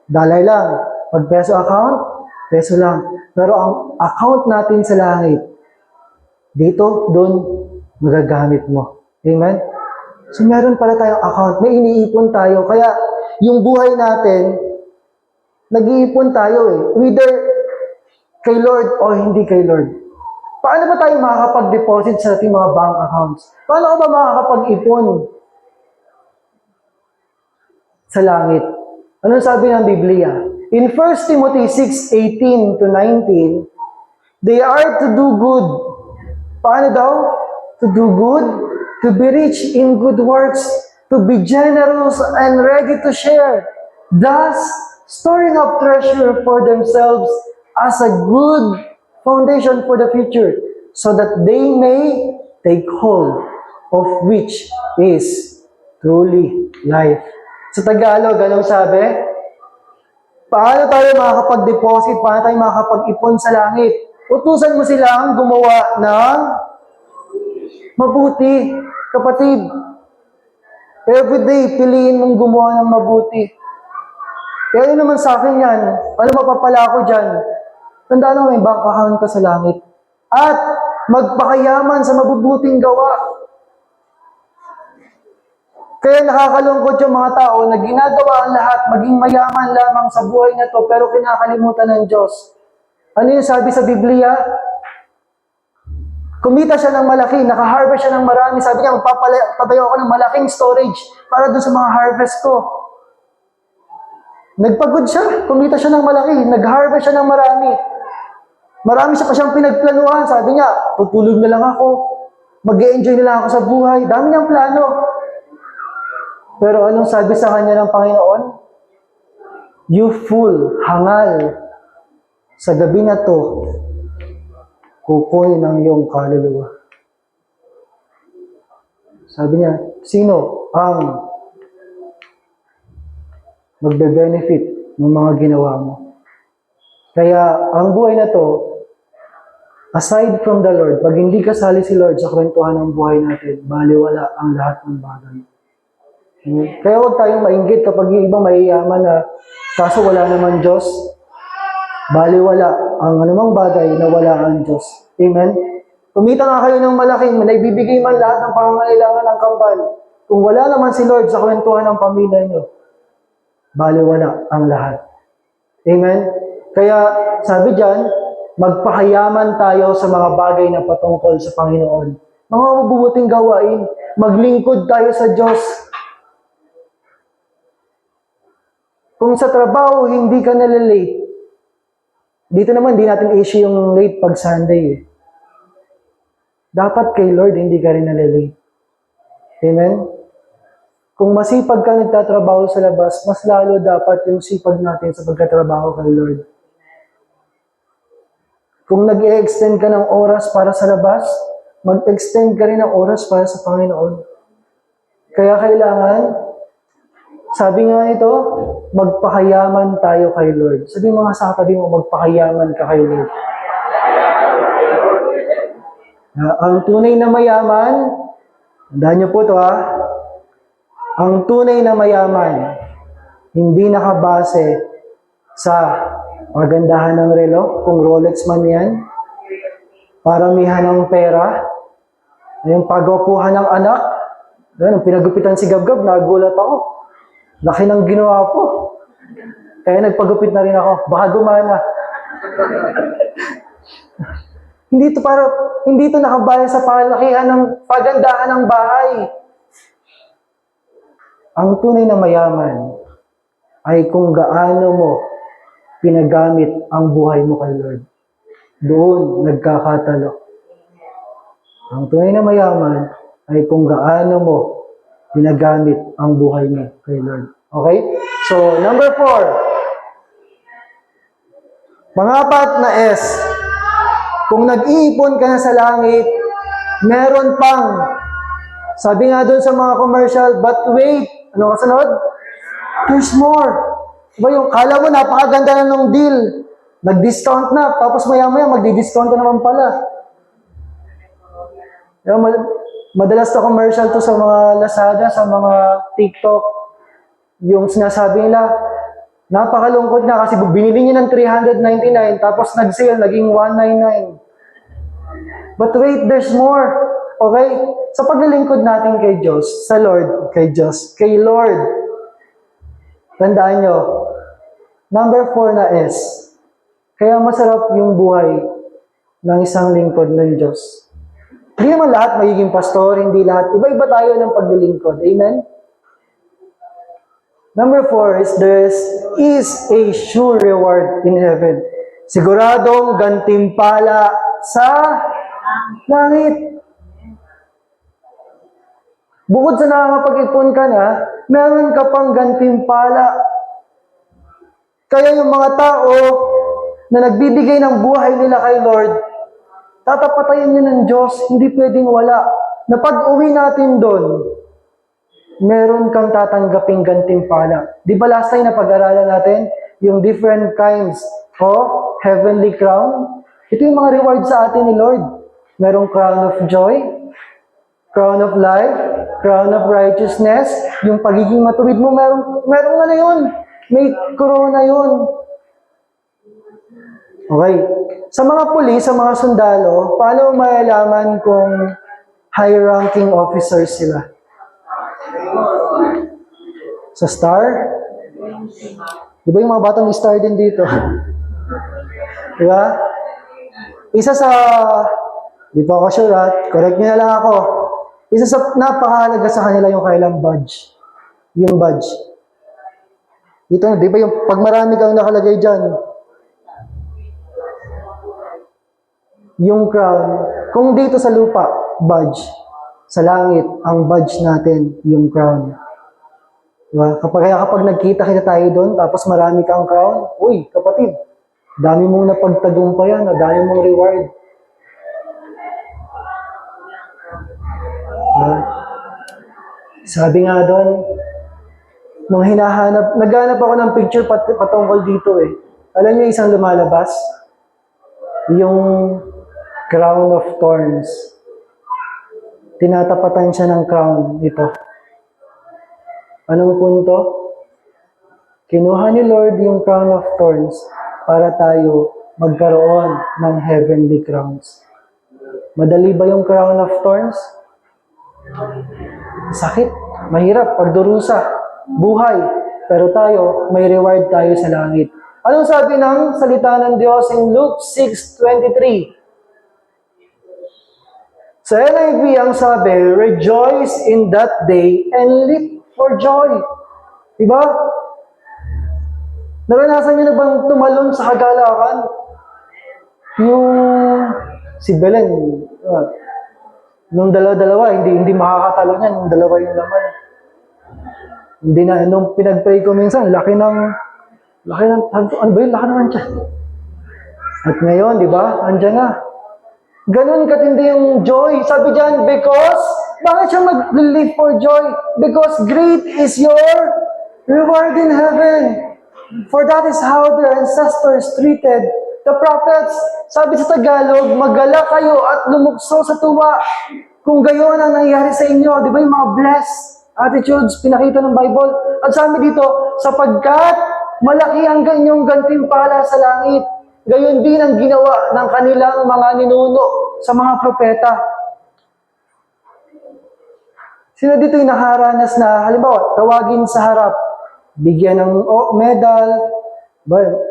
dollar lang. Pag peso account, peso lang. Pero ang account natin sa langit, dito, doon, magagamit mo. Amen? So, meron pala tayong account. May iniipon tayo. Kaya, yung buhay natin, nag-iipon tayo Whether kay Lord o hindi kay Lord. Paano ba tayo makakapag-deposit sa ating mga bank accounts? Paano ka ba makakapag-ipon sa langit? Anong sabi ng Biblia? In 1 Timothy 6:18-19, they are to do good. Paano daw? To do good, to be rich in good works, to be generous and ready to share, thus storing up treasure for themselves as a good foundation for the future, so that they may take hold of which is truly life. Sa Tagalog, anong sabi? Paano tayo makakapag-deposit? Paano tayo makakapag-ipon sa langit? Utusan mo silang gumawa ng mabuti. Kapatid, everyday, piliin mong gumawa ng mabuti. Kaya yun naman sa akin yan. Ano mapapala ko dyan? Tandaan mo, may bank account ka sa langit. At magpakayaman sa mabubuting gawa. Kaya nakakalungkot yung mga tao na ginagawa ang lahat, maging mayaman lamang sa buhay na to, pero kinakalimutan ng Diyos. Ano yung sabi sa Biblia? Kumita siya ng malaki, naka-harvest siya ng marami. Sabi niya, magpapatayo ako ng malaking storage para dun sa mga harvest ko. Nagpagod siya, kumita siya ng malaki, nag-harvest siya ng marami. Marami siya pa siyang pinagplanuhan. Sabi niya, tutulog na lang ako, mag-e-enjoy na lang ako sa buhay. Dami niyang plano. Pero anong sabi sa kanya ng Panginoon? You fool, hangal, sa gabi na to, kukunin ng iyong kaluluwa. Sabi niya, sino ang magbe-benefit ng mga ginawa mo? Kaya ang buhay na to, aside from the Lord, pag hindi kasali si Lord sa kwentuhan ng buhay natin, baliwala ang lahat ng bagay. Kaya huwag tayong mainggit kapag yung ibang mayayaman na kaso wala naman Diyos. Baliwala ang anumang bagay na wala ang Diyos. Amen? Kumita nga kayo ng malaking, naibibigay man lahat ng pangangailangan ng kambal. Kung wala naman si Lord sa kwentuhan ng pamilya nyo, baliwala ang lahat. Amen? Kaya sabi dyan, magpakayaman tayo sa mga bagay na patungkol sa Panginoon. Mga mabubuting gawain, maglingkod tayo sa Diyos. Kung sa trabaho, hindi ka nalalate, dito naman, hindi natin issue yung late pag Sunday eh. Dapat kay Lord, hindi ka rin nalalate. Amen? Kung masipag ka nagtatrabaho sa labas, mas lalo dapat yung sipag natin sa pagkatrabaho kay Lord. Kung nag-e-extend ka ng oras para sa labas, mag-extend ka rin ng oras para sa Panginoon. Kaya kailangan, sabi nga nito, magpakayaman tayo kay Lord. Sabi mga sa katabi mo, magpakayaman ka kay Lord. Ang tunay na mayaman, tandaan niyo po ito ang tunay na mayaman, hindi nakabase sa pagandahan ng relo, kung Rolex man yan, paramihan ng pera, yung pagwapuhan ng anak, yung pinagupitan si Gabgab, nagulat ako. Laki ng ginawa po. Kaya nagpagupit na rin ako. Baka gumana. Hindi ito nakabaya sa palakihan ng pagandahan ng bahay. Ang tunay na mayaman ay kung gaano mo pinagamit ang buhay mo kay Lord. Doon nagkakatalo. Ang tunay na mayaman ay kung gaano mo pinagamit ang buhay mo kay Lord. Okay? So, number 4. Pangapat na S. Kung nag-iipon ka na sa langit, meron pang, sabi nga doon sa mga commercial, but wait, ano kasunod? There's more. Diba yung kala mo napakaganda na ng deal, nag-discount na, tapos maya-maya magdi-discount na naman pala. Madalas na commercial to sa mga Lazada, sa mga TikTok. Yung sinasabi nila, napakalungkot na kasi binili niya ng $399 tapos nag-sale, naging $199. But wait, there's more. Okay? Sa paglilingkod natin kay Diyos, sa Lord, kay Diyos, kay Lord, tandaan nyo, number 4 na S. Kaya masarap yung buhay ng isang lingkod ng Diyos. Hindi naman lahat magiging pastor, hindi lahat. Iba-iba tayo ng paglilingkod. Amen? Number 4 is there is a sure reward in heaven. Siguradong gantimpala sa langit. Bukod sa nakakapag-ipon ka na, meron ka pang gantimpala. Kaya yung mga tao na nagbibigay ng buhay nila kay Lord, tatapatayin niyo ng Diyos, hindi pwedeng wala. Na pag-uwi natin doon, meron kang tatanggaping gantimpala. Di ba last time na pag-aralan natin yung different kinds of heavenly crown? Ito yung mga reward sa atin ni Lord. Merong crown of joy, crown of life, crown of righteousness, yung pagiging matuwid mo, merong ano yun. May corona yun. Okay. Sa mga pulis, sa mga sundalo, paano malalaman kung high-ranking officers sila? Sa star? Di ba yung mga batang star din dito? Di ba? Isa sa, di pa ako sure correct nyo na lang ako. Isa sa napakahalaga sa kanila yung kailang badge. Yung badge. Dito, di ba yung pag marami kang nakalagay dyan, yung crown, kung dito sa lupa, badge. Sa langit, ang badge natin, yung crown. Diba? Kapag nagkita kita tayo doon, tapos marami kang crown, uy, kapatid, dami mong napagtagumpayan, dami mong reward. Diba? Sabi nga doon, nung naghanap ako ng picture patungkol dito eh. Alam niyo isang lumalabas? Yung crown of thorns. Tinatapatan siya ng crown ito. Anong punto? Kinuha ni Lord yung crown of thorns para tayo magkaroon ng heavenly crowns. Madali ba yung crown of thorns? Sakit, mahirap, pagdurusa, buhay. Pero tayo, may reward tayo sa langit. Anong sabi ng salita ng Diyos in Luke 6:23? Sa NIV ang sabi, rejoice in that day and leap for joy. Diba? Naranasan niyo na bang tumalon sa kagalakan? Yung si Belen, nung dalawa-dalawa, hindi makakatalo niyan, nung dalawa yung laman. Hindi na, nung pinag-pray ko minsan, laki ng, ano ba yun? Laki naman siya. At ngayon, di ba? Andiyan na. Ganun katindi yung joy. Sabi dyan, because, bakit siya mag-live for joy? Because great is your reward in heaven. For that is how their ancestors treated the prophets. Sabi sa Tagalog, magala kayo at lumukso sa tuwa. Kung gayon ang nangyari sa inyo, di ba yung mga blessed attitudes pinakita ng Bible? At sabi dito, sapagkat malaki ang ganyong gantimpala sa langit. Gayon din ang ginawa ng kanilang mga ninuno sa mga propeta. Sino dito yung nakaranas na, halimbawa, tawagin sa harap, bigyan ng medal,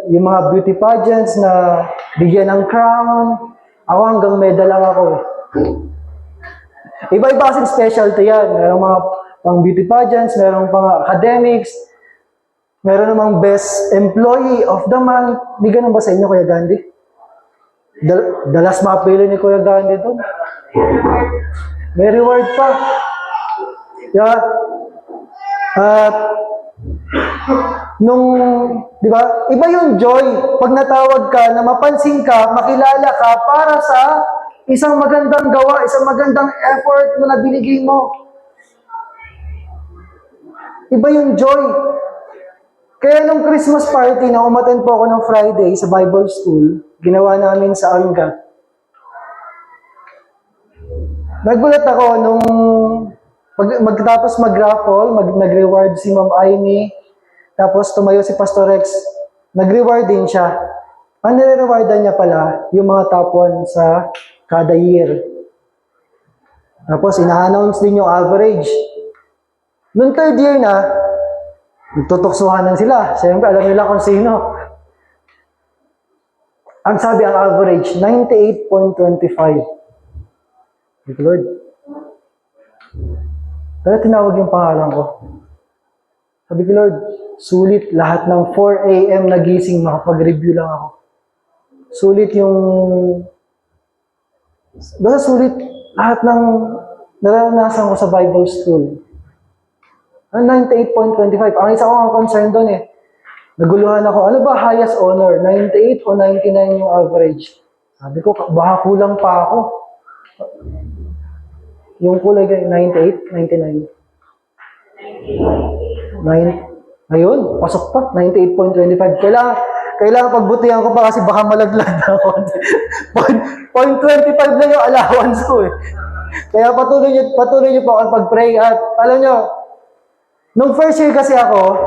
yung mga beauty pageants na bigyan ng crown. Ako hanggang medal lang ako. Iba-iba kasing specialty yan. Merong mga pang beauty pageants, merong pang academics, meron namang best employee of the month. Di ganun ba sa inyo, Kuya Gandhi? Dalas mapili ni Kuya Gandhi doon. May reward pa. Yeah. At di ba? Iba yung joy pag natawag ka, na mapansin ka, makilala ka para sa isang magandang gawa, isang magandang effort na binigay mo. Iba yung joy. Kaya nung Christmas party na umattend po ako ng Friday sa Bible School, ginawa namin sa Angat. Nagulat ako nung magtapos mag-raffle, nag-reward si Ma'am Aimee, tapos tumayo si Pastor Rex, nag-reward din siya. Ang nire-rewardan niya pala, yung mga top 1 sa kada year. Tapos ina-announce din yung average. Noong third year na, nagtutuksuhanan sila. Siyempre, alam nila kung sino. Ang sabi, ang average, 98.25. Thank you, Lord. Kaya tinawag yung pangalan ko. Sabi ko, Lord, sulit lahat ng 4 a.m. nagising, makapag-review lang ako. Sulit yung... Basta sulit lahat ng naranasan ko sa Bible School. 98.25. Ang isa ko ang concern doon eh. Naguluhan ako, ano ba highest honor? 98 o 99 yung average? Sabi ko, baka kulang pa ako. Yung kulay ganyan, 98, 99. 9, ayun, pasok pa, 98.25. Kailangan pagbutihan ko pa kasi baka malaglag na ako. 0.25 lang yung allowance ko eh. Kaya patuloy niyo po ang pag-pray at alam niyo, nung first year kasi ako,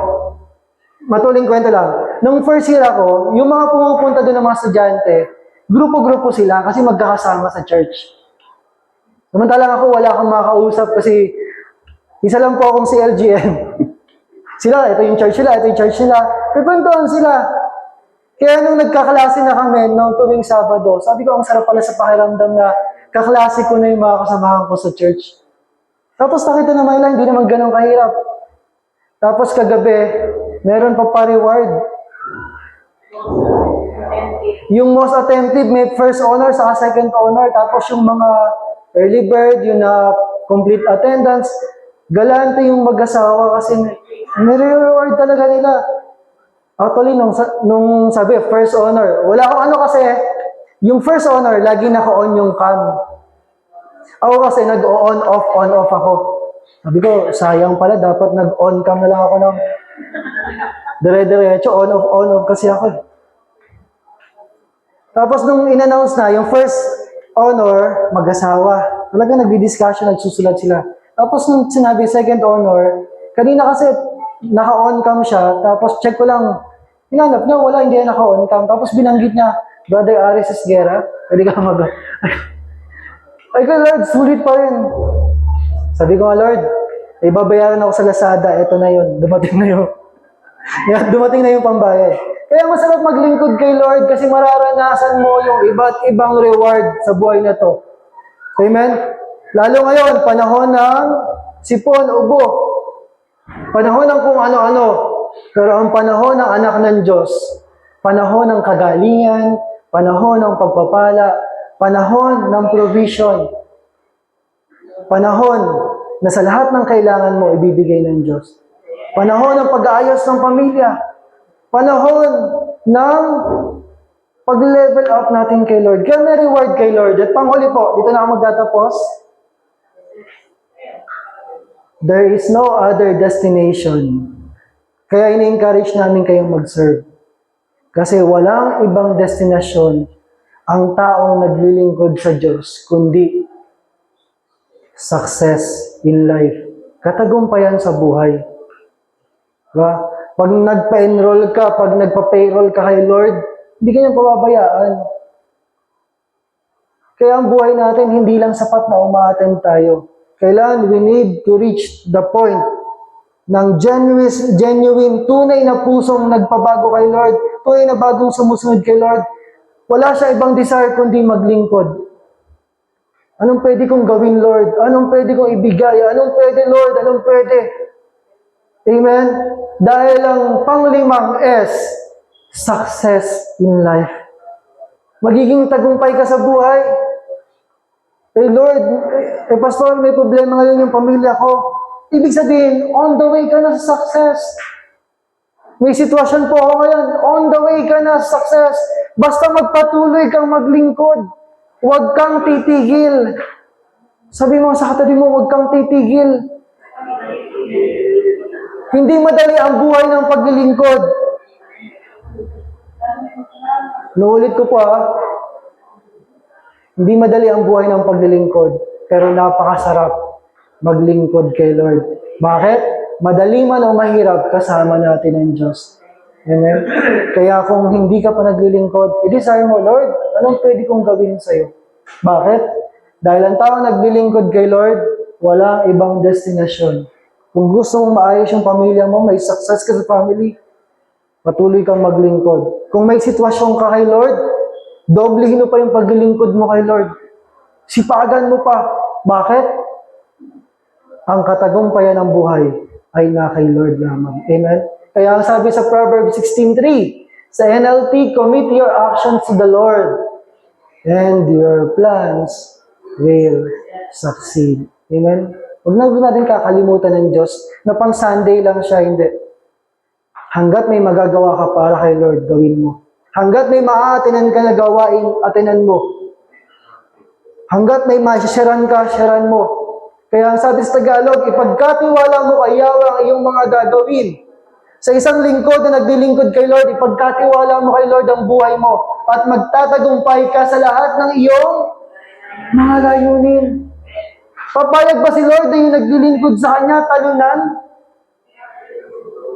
matuling kwento lang, nung first year ako, yung mga pumupunta doon ng mga estudyante, grupo-grupo sila kasi magkakasama sa church. Samantalang ako, wala akong makausap kasi isa lang po akong si LGN. Sila, ito yung church nila, ito yung church nila. Pagkwentuhan sila. Kaya nung nagkaklase na kami nung tuwing Sabado, sabi ko, ang sarap pala sa pakiramdam na kaklase ko na yung mga kasamahan ko sa church. Tapos nakita naman nila, hindi naman ganun kahirap. Tapos kagabi, meron pa reward. Yung most attentive may first honor saka second honor. Tapos yung mga early bird, yung na complete attendance, galante yung mag-asawa kasi nire-reward talaga nila. Actually, nung sabi, first honor, wala akong ano kasi, yung first honor, lagi naka-on yung cam. Ako kasi nag-on off ako. Sabi ko, sayang pala, dapat nag-on cam na lang ako ng dire-diretso, on off kasi ako. Tapos nung in-announce na, yung first honor, mag-asawa. Talaga nagdi-discussion, nagsusulat sila. Tapos nung sinabi second honor, kanina kasi naka-on cam siya, tapos check ko lang, hinanap niya, wala, hindi na naka-on cam. Tapos binanggit niya, Brother Aris Esguera, pwede ka mag... Ay ko, Lord, sulit pa rin. Sabi ko nga, Lord, babayaran ako sa Lazada, eto na yun, dumating na yun. Dumating na yung pambayad. Kaya masarap maglingkod kay Lord kasi mararanasan mo yung iba't ibang reward sa buhay na to. Amen? Lalo ngayon, panahon ng sipon, ubo. Panahon ng kung ano-ano. Pero ang panahon ng anak ng Diyos, panahon ng kagalingan, panahon ng pagpapala, panahon ng provision, panahon na sa lahat ng kailangan mo ibibigay ng Diyos. Panahon ng pag-aayos ng pamilya. Panahon ng pag-level up natin kay Lord. Kaya may reward kay Lord. At panghuli po, dito na ako magtatapos. There is no other destination. Kaya ini-encourage namin kayong mag-serve. Kasi walang ibang destinasyon ang taong naglilingkod sa Diyos, kundi success in life. Katagumpayan sa buhay. Diba? Pag nagpa-enroll ka, pag nagpa-payroll ka kay Lord, hindi ka niyang pababayaan. Kaya ang buhay natin, hindi lang sapat na umaattend tayo. Kailangan we need to reach the point ng genuine, tunay na pusong nagpabago kay Lord, tunay na bagong sumusunod kay Lord. Wala siya ibang desire kundi maglingkod. Anong pwede kong gawin, Lord? Anong pwede kong ibigay? Anong pwede, Lord? Anong pwede? Amen? Dahil ang panglimang S, success in life. Magiging tagumpay ka sa buhay. Lord, Pastor, may problema ngayon yung pamilya ko. Ibig sabihin, on the way ka na sa success. May sitwasyon po ako ngayon, on the way ka na sa success. Basta magpatuloy kang maglingkod. Huwag kang titigil. Sabi mo sa katabi mo, huwag kang titigil. Hindi madali ang buhay ng paglilingkod. Nuulit ko po Hindi madali ang buhay ng paglilingkod, pero napakasarap maglingkod kay Lord. Bakit? Madali man o mahirap, kasama natin ang Diyos. Amen? Kaya kung hindi ka pa naglilingkod, i-desire mo, Lord, anong pwede kong gawin sa'yo? Bakit? Dahil ang tao naglilingkod kay Lord, wala ibang destinasyon. Kung gusto mong maayos yung pamilya mo, may success ka sa family, patuloy kang maglingkod. Kung may sitwasyon ka kay Lord, doblehin mo pa yung paglilingkod mo kay Lord. Sipagan mo pa. Bakit? Ang katagumpayan ng buhay ay na kay Lord lamang. Amen? Kaya ang sabi sa Proverbs 16:3, sa NLT, commit your actions to the Lord and your plans will succeed. Amen? Huwag na natin kakalimutan ng Diyos na pang Sunday lang siya, hindi. Hanggat may magagawa ka para kay Lord, gawin mo. Hanggat may maaatinan ka na gawain, atinan mo. Hanggat may masisyaran ka, syaran mo. Kaya ang sabi sa Tagalog, ipagkatiwala mo kay Yahweh ang iyong mga gagawin. Sa isang lingkod na naglilingkod kay Lord, ipagkatiwala mo kay Lord ang buhay mo at magtatagumpay ka sa lahat ng iyong mga layunin. Papayag ba si Lord na yung naglilingkod sa Kanya, talunan?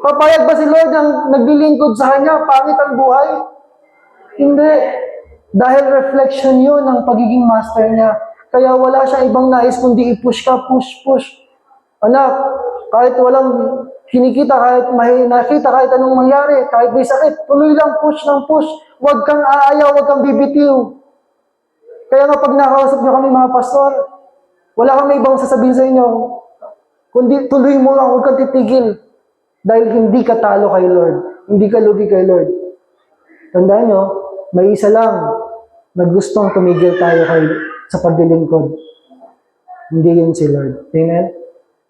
Papayag ba si Lord ang naglilingkod sa Kanya, pangit ang buhay? Hindi. Dahil reflection yun ng pagiging master niya. Kaya wala siyang ibang nais kundi i-push ka, push. Anak, kahit walang kinikita, kahit may nakita, kahit anong mangyari, kahit may sakit, tuloy lang, push ng push. Huwag kang aayaw, huwag kang bibitiw. Kaya nga pag nakausap niyo kami mga pastor, wala kang may ibang sasabihin sa inyo, kundi tuloy mo lang, huwag kang titigil. Dahil hindi ka talo kay Lord. Hindi ka lugi kay Lord. Tandaan nyo, may isa lang na gustong tumigil tayo sa paglilingkod. Hindi yun si Lord. Amen?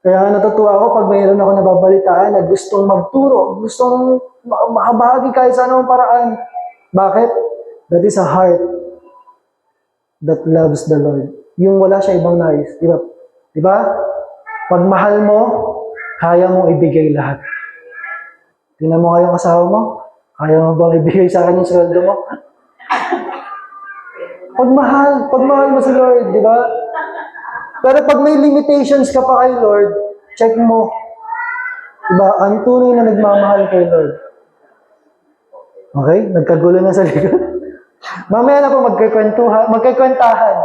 Kaya natutuwa ako pag mayroon ako nababalitaan na gustong magturo, gustong makabahagi kahit sa anong paraan. Bakit? That is a heart that loves the Lord. Yung wala siya ibang nais. Diba? Diba? Pag mahal mo, kaya mong ibigay lahat. Tingnan mo kayong asawa mo, kaya mo bang ibigay sa akin yung sweldo mo? Pagmahal mo si Lord, di ba? Pero pag may limitations ka pa kay Lord, check mo. Diba? Ang tunay na nagmamahal kay Lord. Okay? Nagkagulo na sa likod. Mamaya na po magkikwentahan.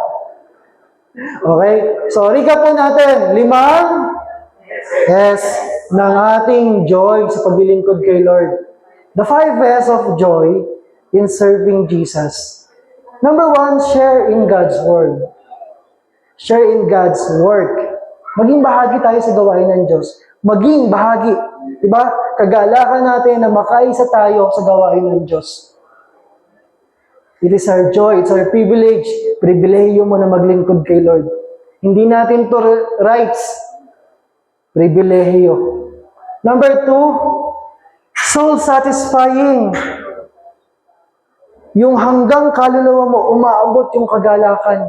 Okay? So, recap po natin. 5 S ng ating joy sa paglilingkod kay Lord. The 5 S of joy in serving Jesus. Number 1, share in God's Word. Share in God's work. Maging bahagi tayo sa gawain ng Diyos. Maging bahagi. Diba? Kagalakan natin na makaisa tayo sa gawain ng Diyos. It is our joy, it's our privilege. Pribilehiyo mo na maglingkod kay Lord. Hindi natin to rights. Pribilehiyo. Number 2, soul satisfying. Yung hanggang kaluluwa mo, umaabot yung kagalakan.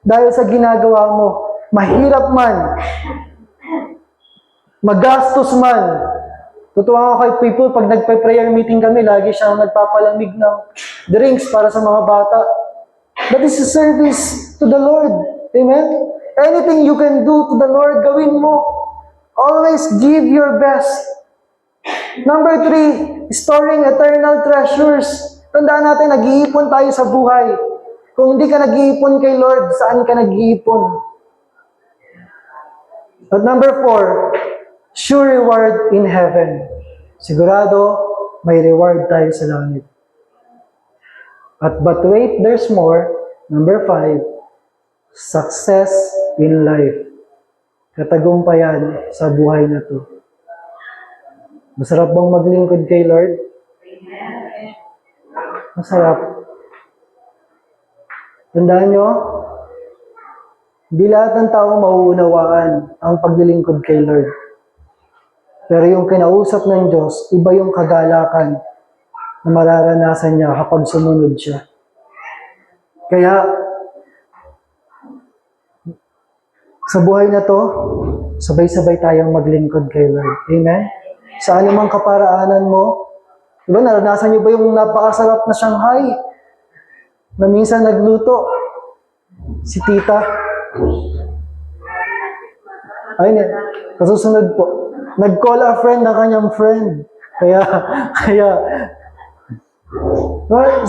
Dahil sa ginagawa mo, mahirap man, magastos man. Tutuwa ako kay people, pag nagpa-prayer meeting kami, lagi siyang nagpapalamig ng drinks para sa mga bata. That is a service to the Lord. Amen? Anything you can do to the Lord, gawin mo. Always give your best. Number 3, storing eternal treasures. Tandaan natin, nag-iipon tayo sa buhay. Kung hindi ka nag-iipon kay Lord, saan ka nag-iipon? At number 4, sure reward in heaven. Sigurado, may reward tayo sa langit. But wait, there's more. Number 5, success in life. Katagumpayan sa buhay na to. Masarap bang maglingkod kay Lord? Masarap. Tandaan nyo, hindi lahat ng tao mauunawaan ang paglilingkod kay Lord. Pero yung kinausap ng Diyos, iba yung kagalakan na mararanasan niya kapag sumunod siya. Kaya, sa buhay na to, sabay-sabay tayong maglingkod kay Lord. Amen? Sa anumang kaparaanan mo, diba, naranasan niyo ba yung napakasarap na Shanghai? Na minsan nagluto si tita. Ayun eh, kasusunod po. Nag-call a friend ng kanyang friend. Kaya, well,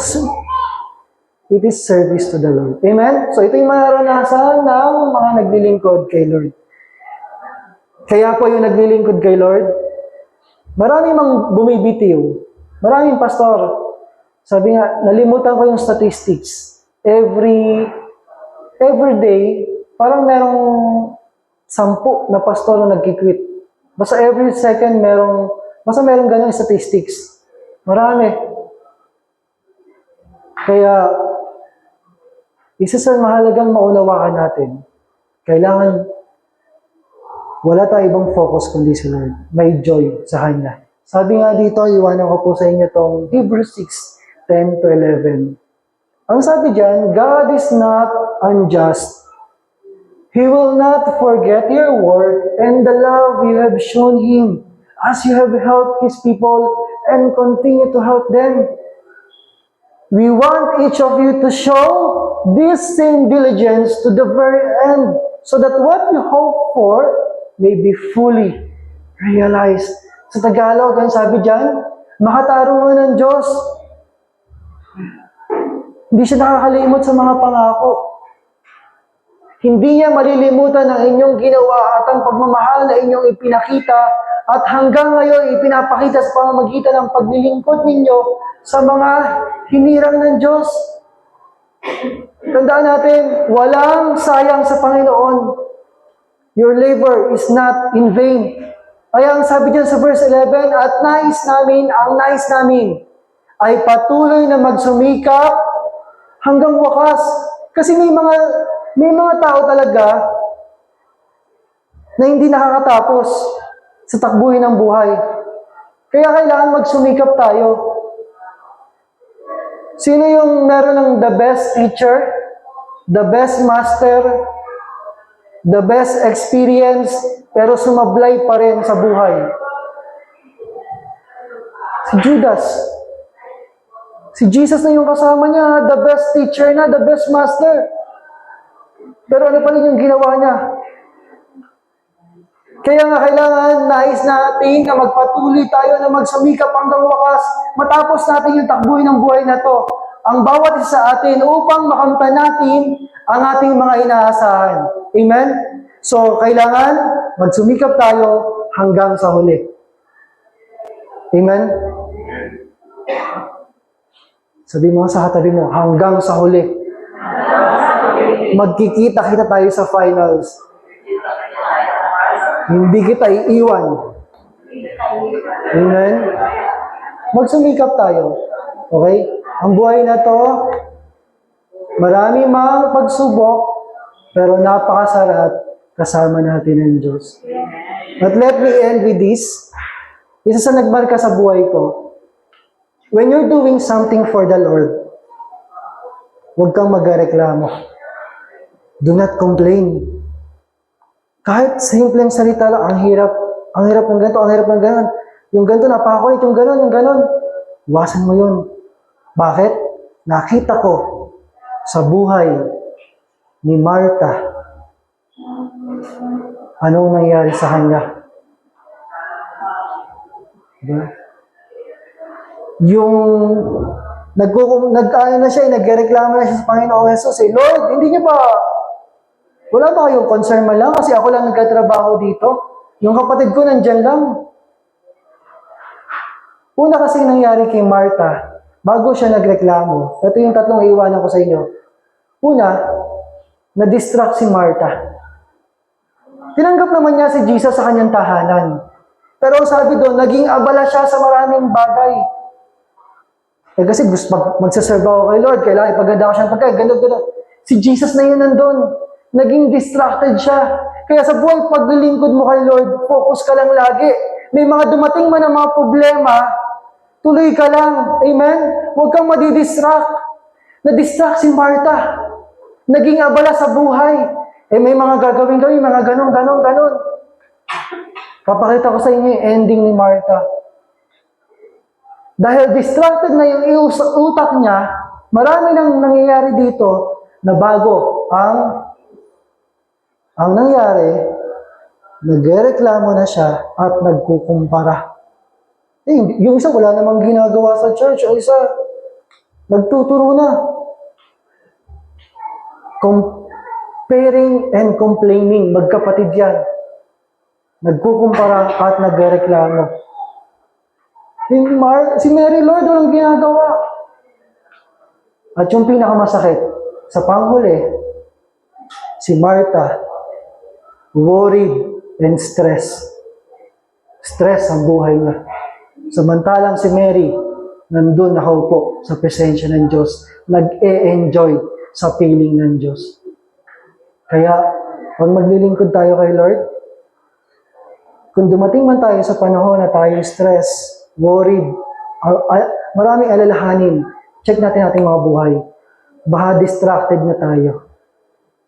it is service to the Lord. Amen? So ito yung maranasan ng mga naglilingkod kay Lord. Kaya po yung naglilingkod kay Lord, marami mang bumibitiw. Maraming pastor. Sabi nga, nalimutan ko yung statistics. Every day, parang merong 10 na pastor na nagkikwit. Basta every second basta merong ganyan statistics. Marami. Kaya, isa sa mahalagang maunawaan natin, kailangan wala tayong ibang focus kundi si Lord. May joy sa Kanya. Sabi nga dito, iwanan ko po sa inyo tong Hebrews 6:10 to 11. Ang sabi diyan, God is not unjust. He will not forget your work and the love you have shown Him as you have helped His people and continue to help them. We want each of you to show this same diligence to the very end so that what you hope for may be fully realized. Sa Tagalog, ang sabi diyan, makatarungan ng Diyos. Hindi siya nakakalimot sa mga pangako. Hindi niya malilimutan ang inyong ginawa at ang pagmamahal na inyong ipinakita at hanggang ngayon ipinapakita sa pamamagitan ng paglilingkod ninyo sa mga hinirang ng Diyos. Tandaan natin, walang sayang sa Panginoon. Your labor is not in vain. Kaya ang sabi diyan sa verse 11, at nais namin ay patuloy na magsumikap hanggang wakas. Kasi may mga tao talaga na hindi nakakatapos sa takbuhin ng buhay. Kaya kailangan magsumikap tayo. Sino yung meron ng the best teacher, the best master, the best experience, pero sumablay pa rin sa buhay? Si Judas. Si Jesus na yung kasama niya, the best teacher na, the best master. Pero ano pa rin yung ginawa niya? Kaya nga kailangan, nais natin na magpatuloy tayo na magsumikap hanggang wakas, matapos natin yung takbuhin ng buhay na to. Ang bawat isa sa atin upang makamtan natin ang ating mga inaasahan. Amen? So, kailangan magsumikap tayo hanggang sa huli. Amen? Sabi mo sa katabi mo, hanggang sa huli. Magkikita-kita tayo sa finals. Hindi kita iiwan. Amen? Magsumikap tayo. Okay? Ang buhay na to, marami mang pagsubok, pero napakasarap kasama natin ang Diyos. But let me end with this. Isa sa nagmarka sa buhay ko, when you're doing something for the Lord, huwag kang magreklamo. Do not complain. Kahit simpleng salita lang, ang hirap ng ganito, ang hirap ng ganon. Yung ganito, napakakulit, yung ganon. Iwasan mo yun. Bakit? Nakita ko sa buhay ni Martha, anong nangyari sa kanya. Diba? Yung nag-ano na siya, nagreklamo na siya sa Panginoong Jesus, Lord, hindi niyo ba wala ba kayong concern man lang kasi ako lang nagkatrabaho dito? Yung kapatid ko nandyan lang. Una kasi nangyari kay Martha, bago siya nagreklamo, ito yung tatlong iiwanan ko sa inyo. Una, na-distract si Martha. Tinanggap naman niya si Jesus sa kanyang tahanan. Pero sabi doon, naging abala siya sa maraming bagay. Kasi gusto magsaserve ako kay Lord, kailangan ipaganda ko siyang pagkain, gano'n. Si Jesus na yun nandun. Naging distracted siya. Kaya sa buhay paglilingkod mo kay Lord, focus ka lang lagi. May mga dumating man ang mga problema, tuloy ka lang. Amen? Huwag kang madidistract. Na-distract si Martha. Naging abala sa buhay. May mga gagawin, mga ganon. Papakita ko sa inyo yung ending ni Martha. Dahil distracted na yung utak niya, marami nang nangyayari dito na bago ang nangyari, nagreklamo na siya at nagkukumpara. Yung isa wala namang ginagawa sa church, o isa nagtuturo na. Comparing and complaining, magkapatid yan. Nagkukumpara at nagreklamo. Si Mary, Lord, walang ginagawa. At yung pinakamasakit, sa panghuli, si Martha, worried and stress. Stress ang buhay niya. Samantalang si Mary, nandun nakaupo sa presensya ng Diyos, nag-e-enjoy sa piling ng Diyos. Kaya, pag maglilingkod tayo kay Lord, Kung dumating man tayo sa panahon na tayo stress, worried, maraming alalahanin, check natin ating mga buhay. Baka distracted na tayo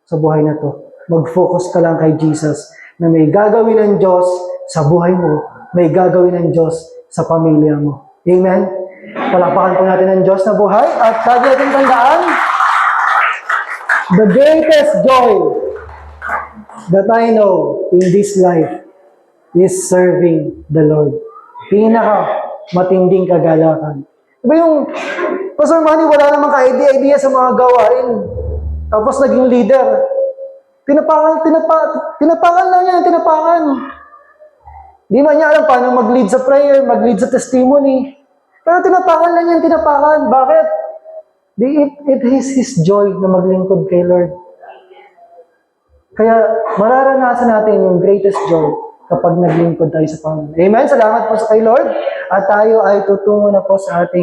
sa buhay na to. Mag-focus ka lang kay Jesus na may gagawin ng Diyos sa buhay mo, may gagawin ng Diyos sa pamilya mo. Amen? Palakpakan po natin ang Diyos na buhay at lagi natin tandaan, the greatest joy that I know in this life is serving the Lord. Matinding kagalakan. Diba yung, Pastor Manny, wala namang ka-idea sa mga gawain. Tapos naging leader. Tinapakan lang niya, tinapakan. Di man niya alam paano mag-lead sa prayer, mag-lead sa testimony. Pero tinapakan lang niya, tinapakan. Bakit? It is His joy na maglingkod kay Lord. Kaya mararanasan natin yung greatest joy kapag naglingkod tayo sa Panginoon. Amen? Salamat po sa kay Lord. At tayo ay tutungo na po sa ating